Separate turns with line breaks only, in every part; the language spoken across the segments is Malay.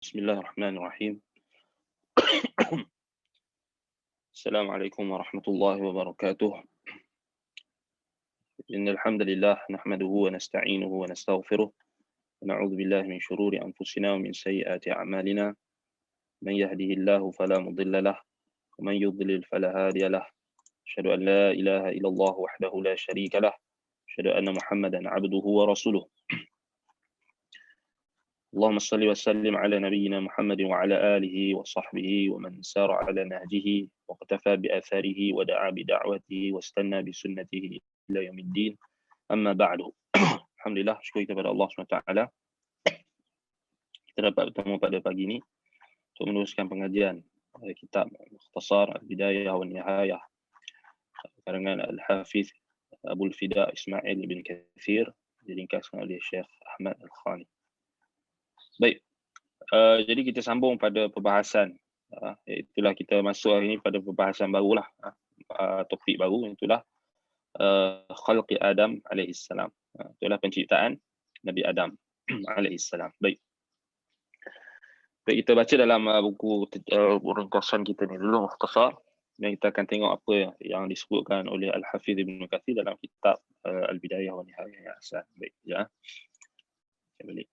Bismillahirrahmanirrahim. Assalamualaikum warahmatullahi wabarakatuh. Innal hamdalillah nahmaduhu wa nasta'inuhu wa nastaghfiruh wa na'udzu billahi min shururi anfusina wa min sayyiati a'malina. Man yahdihillahu fala mudilla lahu wa man yudlil fala hadiya lahu. Asyhadu an la ilaha illallah wahdahu la syarika lahu. Asyhadu anna Muhammadan 'abduhu wa rasuluh. اللهم صل وسلم على نبينا محمد وعلى آله وصحبه ومن سار على نهجه واقتفى بآثاره ودعا بدعوته واستنى بسنته إلى يوم الدين أما بعد. Alhamdulillah, syukur kepada Allah SWT. Kita dapat bertemu pada pagi ini untuk meneruskan pengajian kitab Mukhtasar Al-Bidayah wa Nihayah karangan Al-Hafiz Abul Fida Ismail bin Kathir, diringkaskan oleh Syekh Ahmad Al-Khani. Baik, jadi kita sambung pada perbahasan, itulah kita masuk hari ini pada perbahasan barulah, topik baru, itulah khalqi Adam alaihissalam, itulah penciptaan Nabi Adam alaihissalam. Baik, kita baca dalam buku ringkasan kita ni dulu, Mukhtasar, dan kita akan tengok apa yang disebutkan oleh Al-Hafiz Ibn Kathir dalam kitab Al-Bidayah wa Nihayah yang asal. Baik, ya. Saya balik.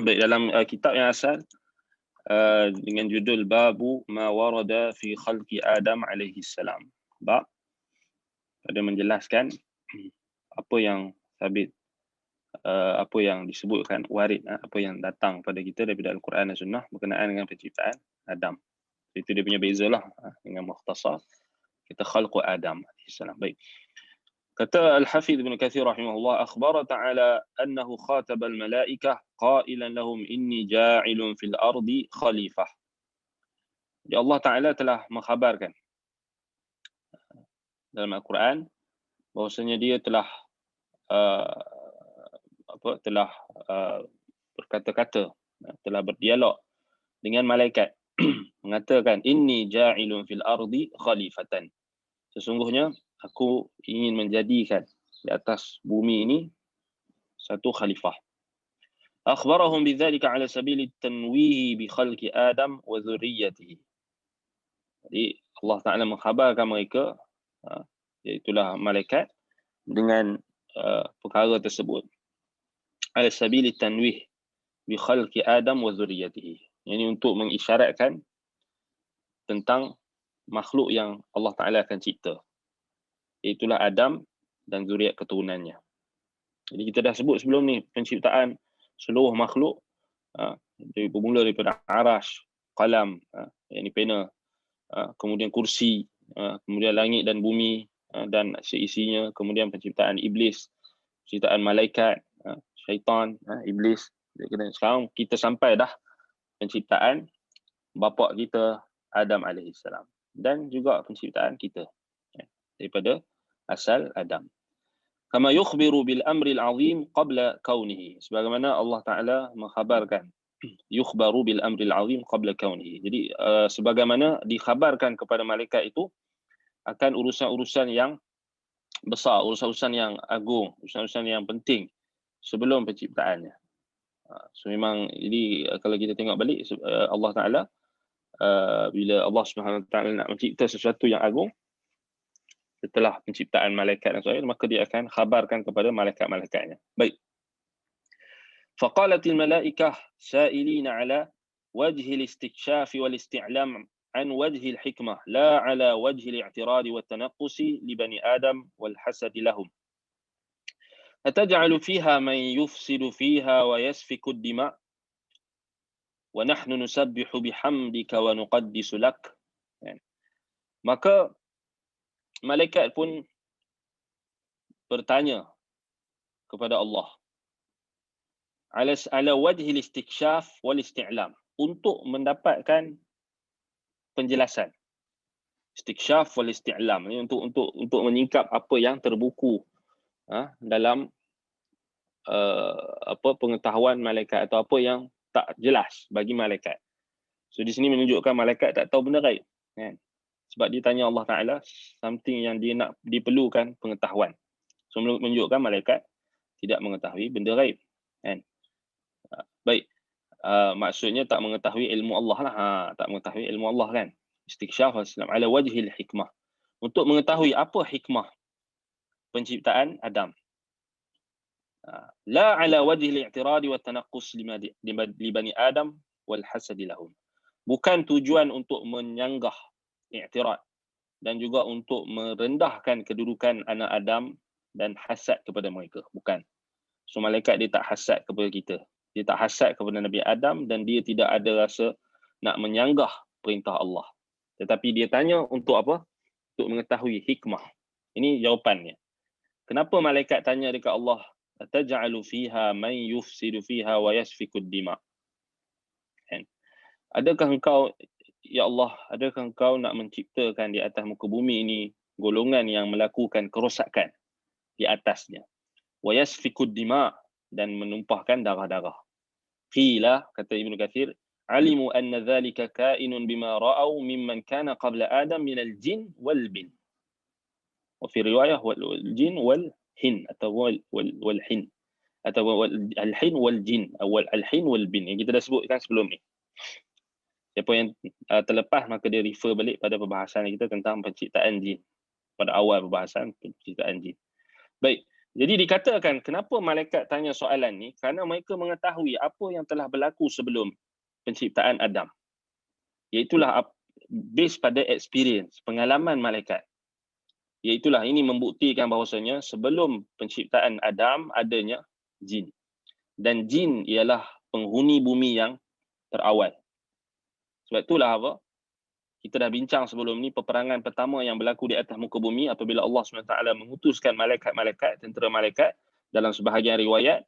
Baik, dalam kitab yang asal dengan judul Babu ma warada fi khalqi Adam alaihi salam. Bab pada menjelaskan apa yang sabit, apa yang disebutkan warid, apa yang datang pada kita daripada Al-Quran dan Sunnah berkenaan dengan penciptaan Adam. Itu dia punya bezalah dengan Mukhtasar kita khalqu Adam alaihi salam. Baik. Kata Al-Hafidh Ibn Kathir rahimahullah, akhbara ta'ala annahu khataba al-malaikah qailan lahum inni ja'ilun fil ardi khalifah. Jadi Allah Ta'ala telah mengkhabarkan dalam Al-Quran bahwasanya dia telah berkata-kata, telah berdialog dengan malaikat mengatakan inni ja'ilun fil ardi khalifatan. Sesungguhnya aku ingin menjadikan di atas bumi ini satu khalifah. Akhbarahum bidzalika ala sabili tanwihi bi khalqi Adam wa dzurriyyatihi. Jadi Allah Taala mengkhabarkan mereka, iaitulah malaikat, dengan perkara tersebut ala sabili tanwih bi khalqi Adam wa dzurriyyatihi. Ini untuk mengisyaratkan tentang makhluk yang Allah Taala akan cipta, itulah Adam dan zuriat keturunannya. Jadi kita dah sebut sebelum ni penciptaan seluruh makhluk, bermula daripada arash, qalam, yakni pena, kemudian kursi, kemudian langit dan bumi dan seisinya, kemudian penciptaan iblis, penciptaan malaikat, syaitan, iblis. Jadi sekarang kita sampai dah penciptaan bapa kita Adam alaihissalam dan juga penciptaan kita daripada asal Adam. Kama yukhbiru bil amri al-azim qabla kaunihi. Sebagaimana Allah Taala mengkhabarkan, yukhbaru bil amri al-azim qabla kaunihi. Jadi sebagaimana dikhabarkan kepada malaikat itu akan urusan-urusan yang besar, urusan-urusan yang agung, urusan-urusan yang penting sebelum penciptaannya. So memang ini kalau kita tengok balik, Allah Taala bila Allah Subhanahu Wa Taala nak mencipta sesuatu yang agung, setelah penciptaan malaikat dan sebagainya, maka dia akan khabarkan kepada malaikat-malaikatnya. Baik. Faqalatil malaikah sa'ilina ala wajhi al-istikshaf wal isti'lam an wajhi al-hikmah la ala wajhi al-i'tirad wa at-tanaqqus li bani Adam wal hasad lahum. Ataj'alu fiha man yufsidu fiha wa yasfiku ad-dima' wa nahnu nusabbihu bihamdika wa nuqaddisu lak. Maka malaikat pun bertanya kepada Allah, ala wajhil istiksyaf wal isti'lam, untuk mendapatkan penjelasan. Istiksyaf wal isti'lam ni untuk menyingkap apa yang terbuku dalam pengetahuan malaikat atau apa yang tak jelas bagi malaikat. So di sini menunjukkan malaikat tak tahu benda gaib, kan? Sebab dia tanya Allah Taala something yang dia nak diperlukan pengetahuan. So menunjukkan malaikat tidak mengetahui benda gaib, kan? Baik. Maksudnya tak mengetahui ilmu Allah lah. Tak mengetahui ilmu Allah, kan? Istiksyaf ala wajhil hikmah. Untuk mengetahui apa hikmah penciptaan Adam. La ala wajhil i'tiradi wa tanaqqus li bani Adam wal hasad lahum. Bukan tujuan untuk menyanggah, i'tirad, dan juga untuk merendahkan kedudukan anak Adam dan hasad kepada mereka. Bukan. So malaikat dia tak hasad kepada kita. Dia tak hasad kepada Nabi Adam dan dia tidak ada rasa nak menyanggah perintah Allah. Tetapi dia tanya untuk apa? Untuk mengetahui hikmah. Ini jawapannya. Kenapa malaikat tanya dekat Allah, "Ataj'alu fiha man yufsidu fiha wa yasfiku ad-dima'?" Kan? Adakah engkau, ya Allah, adakah engkau nak menciptakan di atas muka bumi ini golongan yang melakukan kerosakan di atasnya? Wa yasfiku ad-dima', dan menumpahkan darah-darah. Qila, kata Ibnu Katsir, alimu anna dhalika kainun bima ra'au mimman kana qabla Adam min al-jin wal bin. Wa fi riwayah wal jin wal hin atau wal hin atau al-hin wal jin atau al-hin wal bin yang kita dah sebutkan sebelum ni. Siapa yang terlepas maka dia refer balik pada perbahasan kita tentang penciptaan jin pada awal perbahasan penciptaan jin. Baik. Jadi dikatakan kenapa malaikat tanya soalan ni? Kerana mereka mengetahui apa yang telah berlaku sebelum penciptaan Adam. Iaitulah based pada experience, pengalaman malaikat. Iaitulah ini membuktikan bahawasanya sebelum penciptaan Adam adanya jin. Dan jin ialah penghuni bumi yang terawal. Sebab itulah apa? Kita dah bincang sebelum ni peperangan pertama yang berlaku di atas muka bumi apabila Allah SWT mengutuskan malaikat-malaikat, tentera malaikat. Dalam sebahagian riwayat,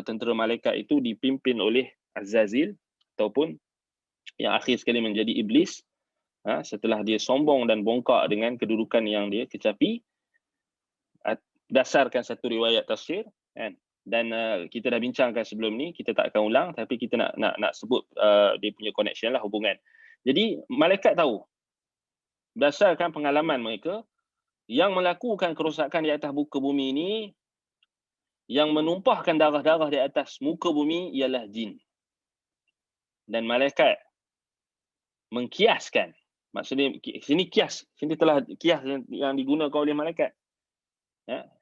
tentera malaikat itu dipimpin oleh Azazil ataupun yang akhir sekali menjadi iblis. Setelah dia sombong dan bongkak dengan kedudukan yang dia kecapi, dasarkan satu riwayat tafsir, kan? Dan kita dah bincangkan sebelum ni, kita tak akan ulang, tapi kita nak sebut dia punya connection lah, hubungan. Jadi malaikat tahu berdasarkan pengalaman mereka yang melakukan kerosakan di atas muka bumi ini, yang menumpahkan darah-darah di atas muka bumi ialah jin. Dan malaikat mengkiaskan, maksudnya sini kias, sini telah kias yang digunakan oleh malaikat,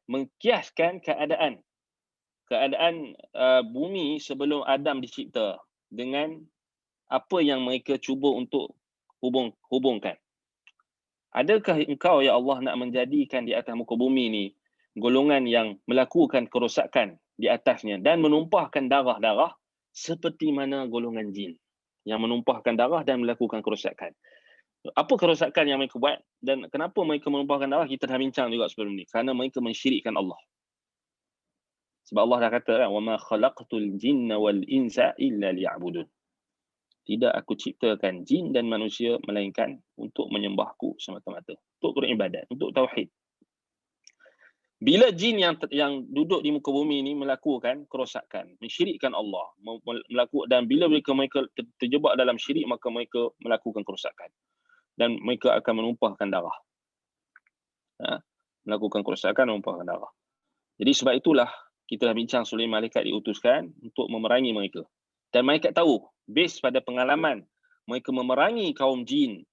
mengkiaskan keadaan bumi sebelum Adam dicipta dengan apa yang mereka cuba untuk hubungkan. Adakah engkau, ya Allah, nak menjadikan di atas muka bumi ni golongan yang melakukan kerosakan di atasnya dan menumpahkan darah-darah seperti mana golongan jin yang menumpahkan darah dan melakukan kerosakan? Apa kerosakan yang mereka buat dan kenapa mereka menumpahkan darah? Kita dah bincang juga sebelum ni. Kerana mereka mensyirikkan Allah. Sebab Allah dah kata, "Wa ma khalaqtul jinna wal insa illa liya'budun." Tidak aku ciptakan jin dan manusia melainkan untuk menyembahku semata-mata, untuk beribadat, untuk tauhid. Bila jin yang duduk di muka bumi ini melakukan kerosakan, mensyirikkan Allah, dan bila mereka terjebak dalam syirik, maka mereka melakukan kerosakan dan mereka akan menumpahkan darah. Melakukan kerosakan, menumpahkan darah. Jadi sebab itulah kita dah bincang sebelum malaikat diutuskan untuk memerangi mereka. Dan malaikat tahu, based pada pengalaman mereka memerangi kaum jin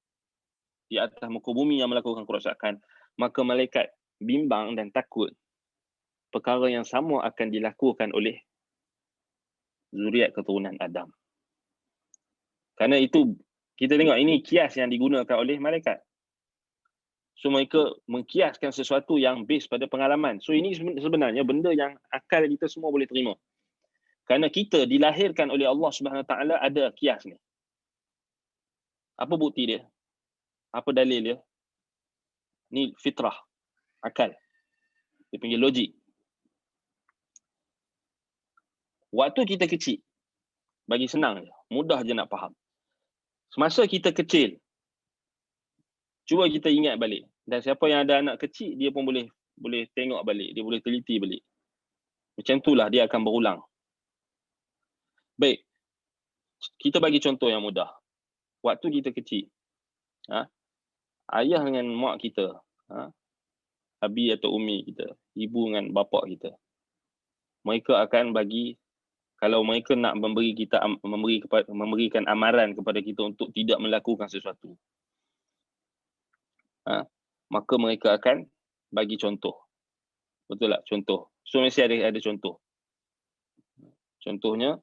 di atas muka bumi yang melakukan kerosakan, maka malaikat bimbang dan takut perkara yang sama akan dilakukan oleh zuriat keturunan Adam. Kerana itu, kita tengok ini kias yang digunakan oleh malaikat. So mereka mengkiaskan sesuatu yang based pada pengalaman. So ini sebenarnya benda yang akal kita semua boleh terima. Kerana kita dilahirkan oleh Allah Subhanahu Wa Taala ada kias ni. Apa bukti dia? Apa dalil dia? Ni fitrah, akal. Dia panggil logik. Waktu kita kecil, bagi senang je, mudah je nak faham. Semasa kita kecil, cuba kita ingat balik. Dan siapa yang ada anak kecil, dia pun boleh tengok balik, dia boleh teliti balik. Macam itulah dia akan berulang. Baik, kita bagi contoh yang mudah. Waktu kita kecil, ayah dengan mak kita, abi atau umi kita, ibu dengan bapa kita, mereka akan bagi, kalau mereka nak memberikan amaran kepada kita untuk tidak melakukan sesuatu, maka mereka akan bagi contoh. Betul tak? Contoh. So mesti ada contoh. Contohnya,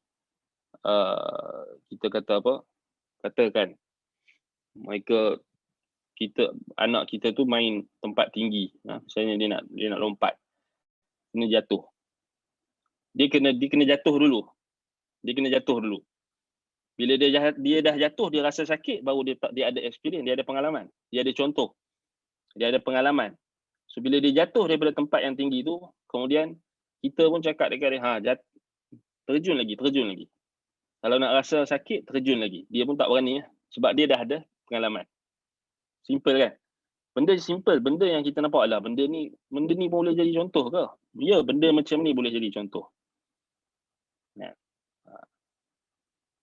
kita kata apa? Katakan anak kita tu main tempat tinggi, misalnya dia nak lompat, kena jatuh. Dia kena jatuh dulu. Bila dia dah jatuh, dia rasa sakit, baru dia ada experience, dia ada pengalaman, dia ada contoh, dia ada pengalaman. So bila dia jatuh daripada tempat yang tinggi tu, kemudian kita pun cakap dekat dia, terjun lagi. Kalau nak rasa sakit, terjun lagi. Dia pun tak berani, sebab dia dah ada pengalaman. Simple kan? Benda simple, benda yang kita nampak lah, benda ni boleh jadi contoh ke? Ya, benda macam ni boleh jadi contoh.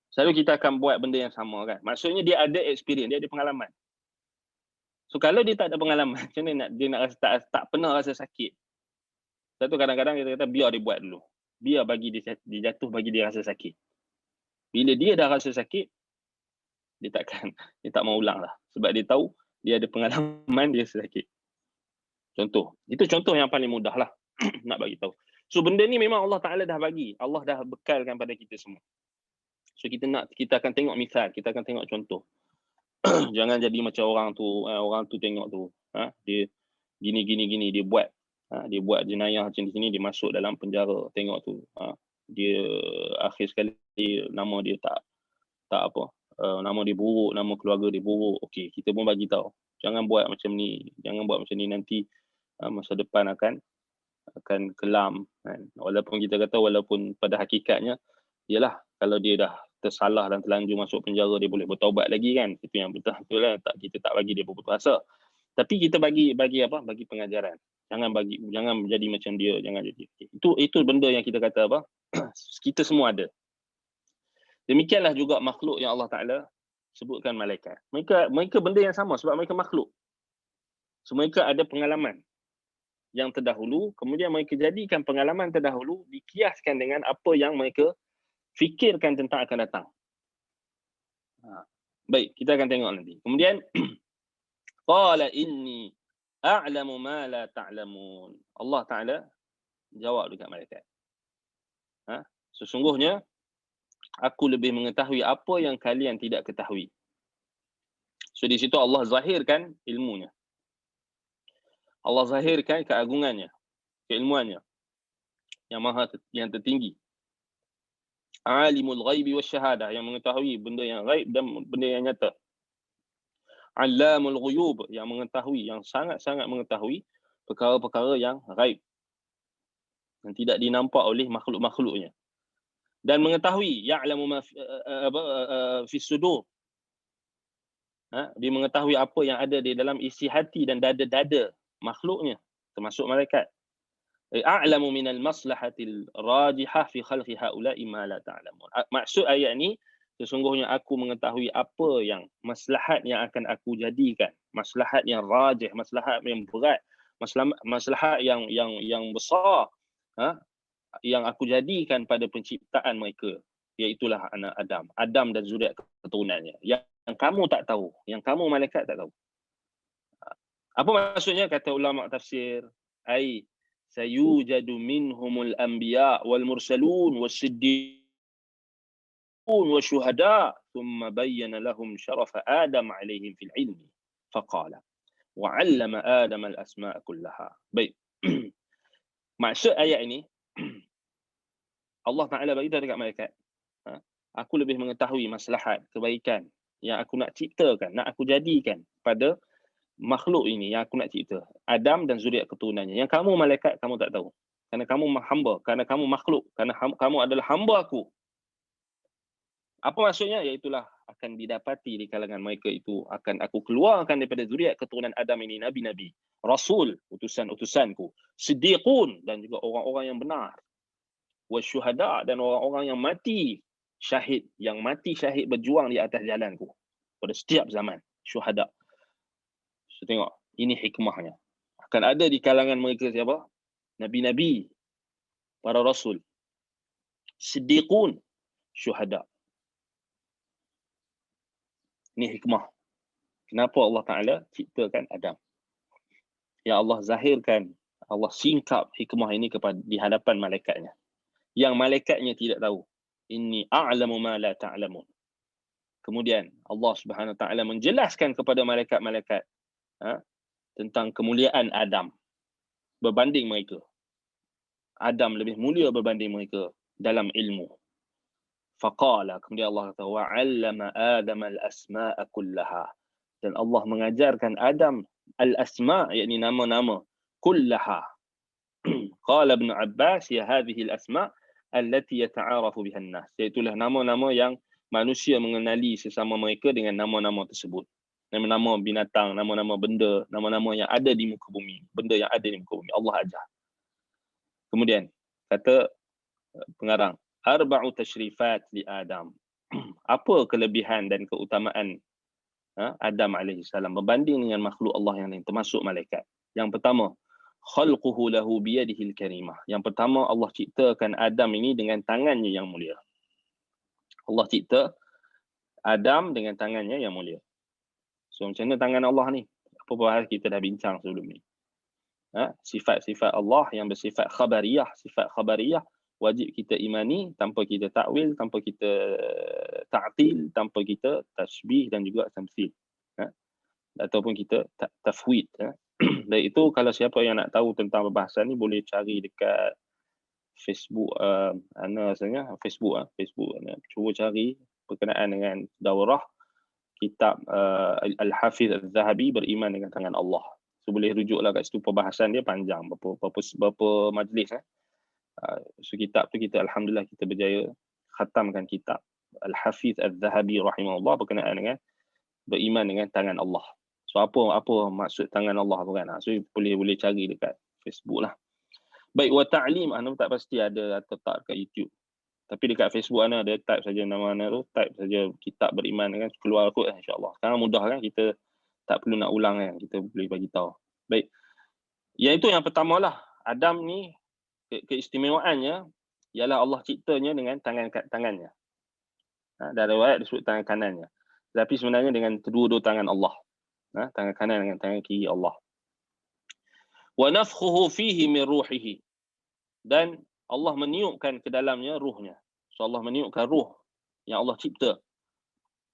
Selalu kita akan buat benda yang sama kan? Maksudnya dia ada experience, dia ada pengalaman. So kalau dia tak ada pengalaman, macam mana dia nak rasa tak pernah rasa sakit. Satu kadang-kadang kita kata biar dia buat dulu. Biar bagi dia jatuh, bagi dia rasa sakit. Bila dia dah rasa sakit, dia tak mau ulang lah. Sebab dia tahu dia ada pengalaman, dia sakit. Contoh. Itu contoh yang paling mudah lah nak bagi tahu. So benda ni memang Allah Ta'ala dah bagi. Allah dah bekalkan pada kita semua. So kita akan tengok misal, kita akan tengok contoh. Jangan jadi macam orang tu tengok tu, dia gini dia buat jenayah macam ni, dia masuk dalam penjara, tengok tu, dia akhir sekali nama dia tak nama dia buruk, nama keluarga dia buruk. Okey, kita pun bagi tahu, jangan buat macam ni, nanti masa depan akan kelam kan. Walaupun kita kata, walaupun pada hakikatnya ialah kalau dia dah tersalah dan terlanjur masuk penjara, dia boleh bertaubat lagi kan. Itu yang betul lah, kita tak bagi dia berputus asa. Tapi kita bagi pengajaran. Jangan jadi macam dia, jangan jadi. Itu benda yang kita kata apa? Kita semua ada. Demikianlah juga makhluk yang Allah Ta'ala sebutkan malaikat. Mereka benda yang sama sebab mereka makhluk. So, mereka ada pengalaman yang terdahulu, kemudian mereka jadikan pengalaman terdahulu dikiaskan dengan apa yang mereka fikirkan tentang akan datang. Baik, kita akan tengok nanti. Kemudian, qala inni a'lamu ma la ta'lamun. Allah Ta'ala jawab dekat malaikat. Sesungguhnya, aku lebih mengetahui apa yang kalian tidak ketahui. So di situ Allah zahirkan ilmunya. Allah zahirkan keagungannya, keilmuannya yang tertinggi. Alimul ghaibi wasyahadah, yang mengetahui benda yang ghaib dan benda yang nyata. Allamul ghuyub, yang mengetahui, yang sangat-sangat mengetahui perkara-perkara yang ghaib, yang tidak dinampak oleh makhluk-makhluknya. Dan mengetahui ya'lamu ma fi sudur. Dia mengetahui apa yang ada di dalam isi hati dan dada-dada makhluknya, termasuk malaikat. A'lamu minal maslahatil rajihah fi khalqi haula'i ma la ta'lamun. Maksud ayat ni, sesungguhnya aku mengetahui apa yang maslahat yang akan aku jadikan, maslahat yang rajih, maslahat yang berat, maslahat yang besar, yang aku jadikan pada penciptaan mereka, iaitulah anak Adam dan zuriat keturunannya, yang kamu tak tahu, yang kamu malaikat tak tahu. Apa maksudnya? Kata ulama tafsir, ai sayujadu minhumul anbiya wal mursalun was-siddiqun wasyuhada thumma bayyana lahum syarafa Adam alaihim fil ilmi faqala wa 'allama Adam al-asma' kullaha. Baik. Maksud ayat ini, Allah Ta'ala beritahu dekat malaikat, aku lebih mengetahui maslahat, kebaikan yang aku nak ciptakan, nak aku jadikan pada makhluk ini yang aku nak cipta, Adam dan zuriat keturunannya, yang kamu malaikat kamu tak tahu. Kerana kamu hamba, kerana kamu makhluk, kerana kamu adalah hamba aku. Apa maksudnya? Iaitulah akan didapati di kalangan mereka itu, akan aku keluarkan daripada zuriat keturunan Adam ini nabi-nabi, rasul, utusan-utusanku, siddiqun, dan juga orang-orang yang benar, wasyuhada, dan orang-orang yang mati syahid berjuang di atas jalanku pada setiap zaman, syuhada. So, tengok, ini hikmahnya. Akan ada di kalangan mereka siapa? Nabi-nabi, para rasul, siddiqun, syuhada. Ini hikmah. Kenapa Allah Ta'ala ciptakan Adam? Ya Allah zahirkan, Allah singkap hikmah ini di hadapan malaikatnya. Yang malaikatnya tidak tahu. Inni a'lamu ma la ta'lamun. Kemudian Allah Subhanahu Wa Ta'ala menjelaskan kepada malaikat-malaikat tentang kemuliaan Adam berbanding mereka. Adam lebih mulia berbanding mereka dalam ilmu. Faqala, kemudian Allah kata, wa'allama Adam al-asma'a kullaha. Dan Allah mengajarkan Adam al-asma', yakni nama-nama, kullaha. Qala Ibn Abbas, ya hadhihi al-asma' allati yata'arafu biha an-nas. Iaitulah nama-nama yang manusia mengenali sesama mereka dengan nama-nama tersebut. Nama-nama binatang, nama-nama benda, nama-nama yang ada di muka bumi, benda yang ada di muka bumi. Allah ajar. Kemudian kata pengarang, arba'u tashrifat li Adam. Apa kelebihan dan keutamaan Adam alaihissalam berbanding dengan makhluk Allah yang lain, termasuk malaikat? Yang pertama, khalquhu lahu biyadihil karimah. Yang pertama, Allah ciptakan Adam ini dengan tangannya yang mulia. Allah cipta Adam dengan tangannya yang mulia. So, macam mana tangan Allah ni? Apa bahas kita dah bincang sebelum ni. Sifat-sifat Allah yang bersifat khabariyah. Sifat khabariyah wajib kita imani tanpa kita takwil, tanpa kita ta'til, tanpa kita tashbih dan juga tamthil. Ataupun kita tafwid. Dan itu kalau siapa yang nak tahu tentang perbahasan ni boleh cari dekat Facebook, Facebook. Cuba cari berkenaan dengan daurah kitab Al-Hafiz Al-Zahabi, beriman dengan tangan Allah. So boleh rujuklah kat situ, perbahasan dia panjang, berapa majlis. So kitab tu kita alhamdulillah kita berjaya khatamkan kitab Al-Hafiz Al-Zahabi rahimahullah berkenaan dengan beriman dengan tangan Allah. So apa maksud tangan Allah tu kan? So boleh cari dekat Facebook lah. Baik, wa ta'lim, anda tak pasti ada atau tak dekat YouTube. Tapi dekat Facebook anda ada, type saja nama anda tu, type saja kitab beriman dengan keluar kot insya-Allah. Sekarang mudah kan, kita tak perlu nak ulang kan, kita boleh bagi tahu. Baik. Yang itu yang pertamalah, Adam ni keistimewaannya ialah Allah ciptanya dengan tangannya. Dalam riwayat disebut tangan kanannya. Tapi sebenarnya dengan kedua-dua tangan Allah. Tangan kanan dengan tangan kiri Allah. Wa nafkhuhu fihi min ruhihi. Dan Allah meniupkan ke dalamnya ruhnya. So Allah meniupkan ruh yang Allah cipta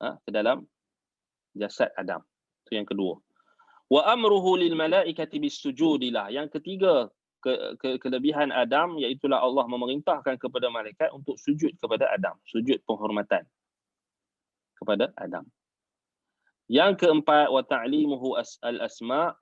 ke dalam jasad Adam. Itu yang kedua. Wa amruhu lil malaikati bisujudillah. Yang ketiga, kelebihan Adam iaitulah Allah memerintahkan kepada malaikat untuk sujud kepada Adam, sujud penghormatan kepada Adam. Yang keempat, wa ta'limuhu al-asma'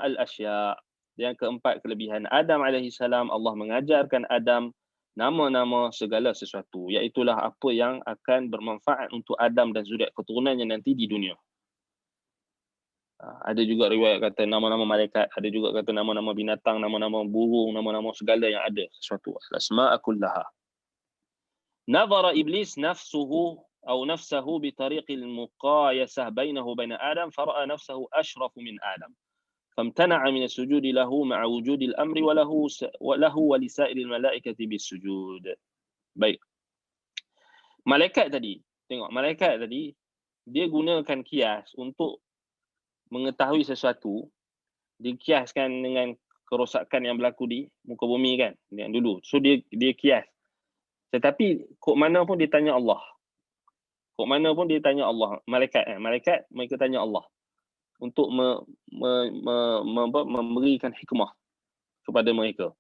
al-asya'. Yang keempat, kelebihan Adam alaihissalam, Allah mengajarkan Adam nama-nama segala sesuatu, iaitulah apa yang akan bermanfaat untuk Adam dan zuriat keturunannya nanti di dunia. Ada juga riwayat kata nama-nama malaikat, ada juga kata nama-nama binatang, nama-nama burung, nama-nama segala yang ada sesuatu. Al-asma' kullaha. Nazara iblis nafsahu bi tariqil muqayasah bainahu bain Adam fara'a nafsahu ashrafu min Adam. فامتنع من السجود له مع وجود الأمر وله ولسائر الملائكة بالسجود. Baik. Malaikat tadi, tengok malaikat tadi, dia gunakan kias untuk mengetahui sesuatu, dikiaskan dengan kerosakan yang berlaku di muka bumi kan, yang dulu. So dia kias. Tetapi kok mana pun dia tanya Allah. Kok mana pun dia tanya Allah. Malaikat mereka tanya Allah untuk memberikan hikmah kepada mereka.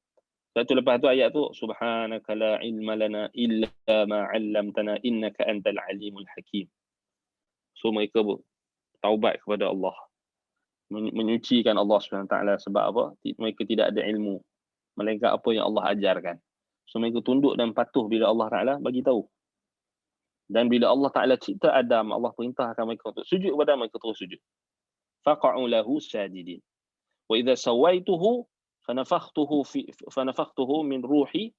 Satu lepas tu ayat tu, subhanaka la ilma lana illa ma 'allamtana innaka antal alimul hakim. So mereka taubat kepada Allah, menyucikan Allah SWT. Sebab apa? Mereka tidak ada ilmu. melainkan apa yang Allah ajarkan. So mereka tunduk dan patuh bila Allah Ta'ala bagi tahu. Dan bila Allah Ta'ala cipta Adam, Allah perintahkan mereka untuk sujud kepada mereka terus sujud. Faqa'u lahu sajidin. Wa idza sawaituhu fanafakhtuhu min ruhi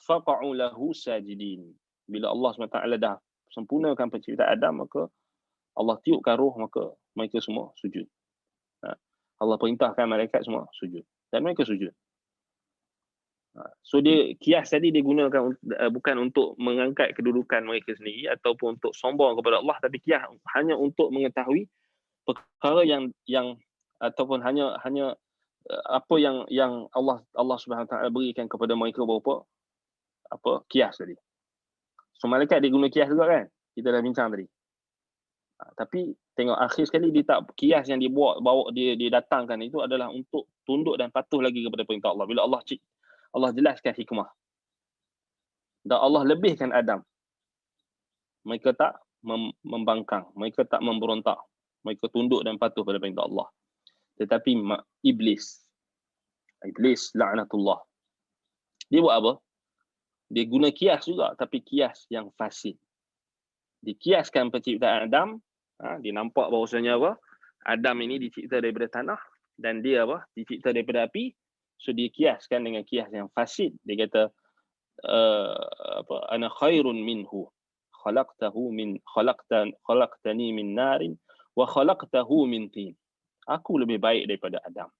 faqa'u lahu sajidin. Bila Allah SWT dah sempurnakan penciptaan Adam, maka Allah tiupkan roh, maka mereka semua sujud. Allah perintahkan malaikat semua sujud. Dan mereka sujud. So dia kias tadi dia gunakan bukan untuk mengangkat kedudukan mereka sendiri ataupun untuk sombong kepada Allah, tapi kias hanya untuk mengetahui perkara yang ataupun hanya apa yang Allah Subhanahu Wa Taala berikan kepada mereka berupa kias tadi. So malaikat dia guna kias juga kan? Kita dah bincang tadi. Tapi tengok akhir sekali dia tak, kias yang bawa dia datangkan itu adalah untuk tunduk dan patuh lagi kepada perintah Allah. Bila Allah jelaskan hikmah. Dan Allah lebihkan Adam. Mereka tak membangkang, mereka tak memberontak. Mereka tunduk dan patuh pada perintah Allah. Tetapi Iblis laknatullah, dia buat apa? Dia guna kias juga, tapi kias yang fasid. Dikiaskan penciptaan Adam, dia nampak bahawasanya apa? Adam ini dicipta daripada tanah dan dia dicipta daripada api. So dia kiaskan dengan kias yang fasid. Dia kata ana khairun minhu khalaqtani min narin wa khalaqtahu min tin. Aku lebih baik daripada Adam.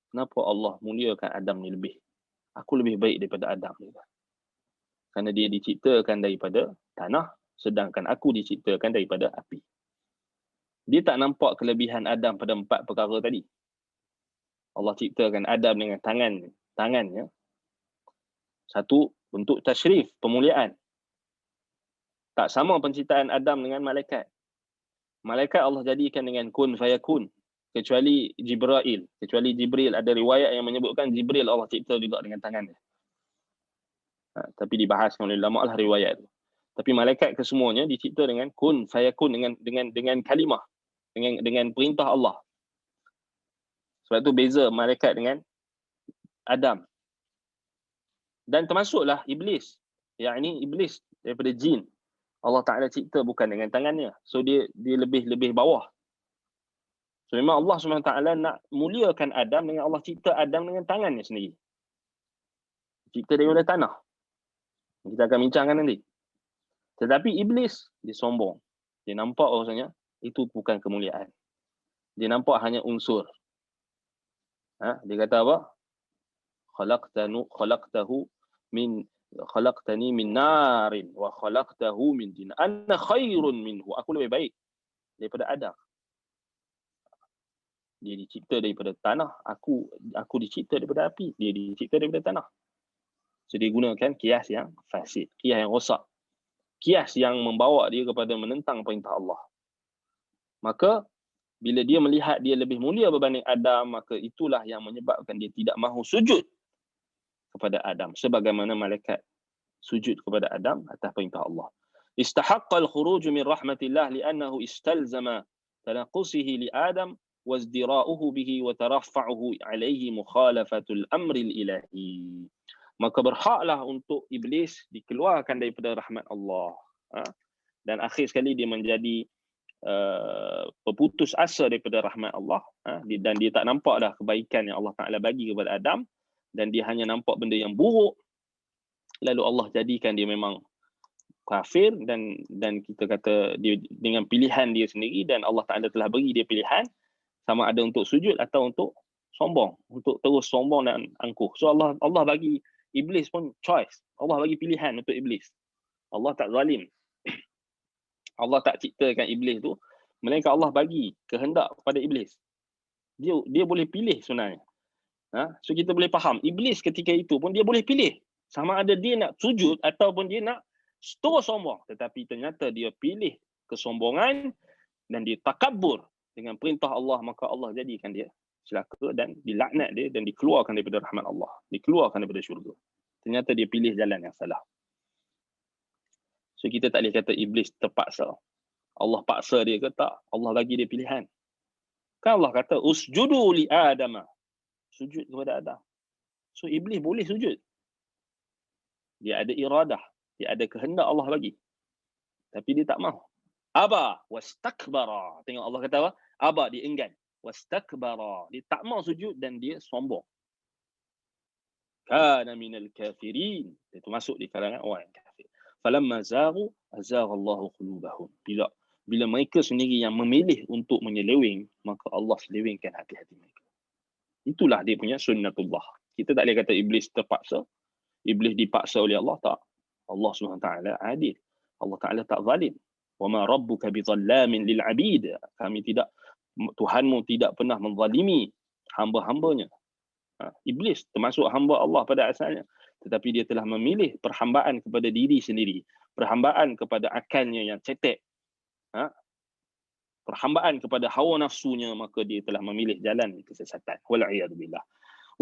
Kenapa Allah muliakan Adam ni lebih? Aku lebih baik daripada Adam ni. Kerana dia diciptakan daripada tanah, sedangkan aku diciptakan daripada api. Dia tak nampak kelebihan Adam pada 4 perkara tadi. Allah ciptakan Adam dengan tangannya. Satu, bentuk tasyrif, pemuliaan. Tak sama penciptaan Adam dengan malaikat. Malaikat Allah jadikan dengan kun fayakun. Kecuali Jibril. Ada riwayat yang menyebutkan Jibril Allah cipta juga dengan tangannya. Tapi dibahaskan oleh ulama lah riwayat itu. Tapi malaikat kesemuanya dicipta dengan kun fayakun, dengan kalimah, dengan perintah Allah. Sebab tu beza malaikat dengan Adam. Dan termasuklah Iblis. Yakni Iblis daripada jin. Allah Ta'ala cipta bukan dengan tangannya. So dia lebih bawah. So memang Allah SWT nak muliakan Adam dengan Allah cipta Adam dengan tangannya sendiri. Cipta daripada tanah. Kita akan bincangkan nanti. Tetapi Iblis, dia sombong. Dia nampak bahawasanya itu bukan kemuliaan. Dia nampak hanya unsur. Dia kata apa? Khalaqtani min narin wa khalaqtahu min tin. Ana khairun minhu. Aku lebih baik daripada Adam. Dia dicipta daripada tanah, aku dicipta daripada api. Dia dicipta daripada tanah. So dia gunakan kias yang fasid, kias yang rosak. Kias yang membawa dia kepada menentang perintah Allah. Maka bila dia melihat dia lebih mulia berbanding Adam, maka itulah yang menyebabkan dia tidak mahu sujud kepada Adam. Sebagaimana malaikat sujud kepada Adam atas perintah Allah. Istahaqqal khuruj min rahmatillah li'annahu istalzama tanaqusihi li Adam wazdira'uhu bihi wa taraffa'uhu alaihi mukhalafatul amril ilahi. Maka berhaklah untuk Iblis dikeluarkan daripada rahmat Allah. Dan akhir sekali dia menjadi berputus asa daripada rahmat Allah. Dan dia tak nampak dah kebaikan yang Allah Ta'ala bagi kepada Adam. Dan dia hanya nampak benda yang buruk. Lalu Allah jadikan dia memang kafir dan kita kata dia dengan pilihan dia sendiri, dan Allah Ta'ala telah beri dia pilihan sama ada untuk sujud atau untuk sombong, untuk terus sombong dan angkuh. So Allah bagi Iblis pun choice. Allah bagi pilihan untuk Iblis. Allah tak zalim. Allah tak ciptakan Iblis tu, melainkan Allah bagi kehendak kepada Iblis. Dia boleh pilih sebenarnya. So kita boleh faham, Iblis ketika itu pun dia boleh pilih sama ada dia nak sujud ataupun dia nak terus sombong. Tetapi ternyata dia pilih kesombongan dan dia takabur dengan perintah Allah, maka Allah jadikan dia celaka dan dilaknat dia dan dikeluarkan daripada rahmat Allah, dikeluarkan daripada syurga. Ternyata dia pilih jalan yang salah. So kita tak boleh kata Iblis terpaksa. Allah paksa dia ke tak? Allah bagi dia pilihan. Kan Allah kata usjudu li Adama. Sujud kepada Adam. So iblis boleh sujud. Dia ada iradah, dia ada kehendak Allah bagi. Tapi dia tak mahu. Aba wastakbara. Tengok Allah kata apa? Aba, dia enggan. Wastakbara. Dia tak mahu sujud dan dia sombong. Kana minal kafirin. Itu masuk di kalangan orang yang kafir. Falamma zaghu azaghallahu qulubahum. Bila mereka sendiri yang memilih untuk menyeleweng, maka Allah selewengkan hati-hati mereka. Itulah dia punya sunnatullah. Kita tak boleh kata iblis terpaksa. Iblis dipaksa oleh Allah, tak. Allah SWT adil. Allah Ta'ala tak zalim. Wa ma rabbuka bizallamin lil abid. Tuhanmu tidak pernah menzalimi hamba-hambanya. Iblis termasuk hamba Allah pada asalnya. Tetapi dia telah memilih perhambaan kepada diri sendiri. Perhambaan kepada akalnya yang cetek. Perhambaan kepada hawa nafsunya, maka dia telah memilih jalan kesesatan. Wal'iyadzubillah.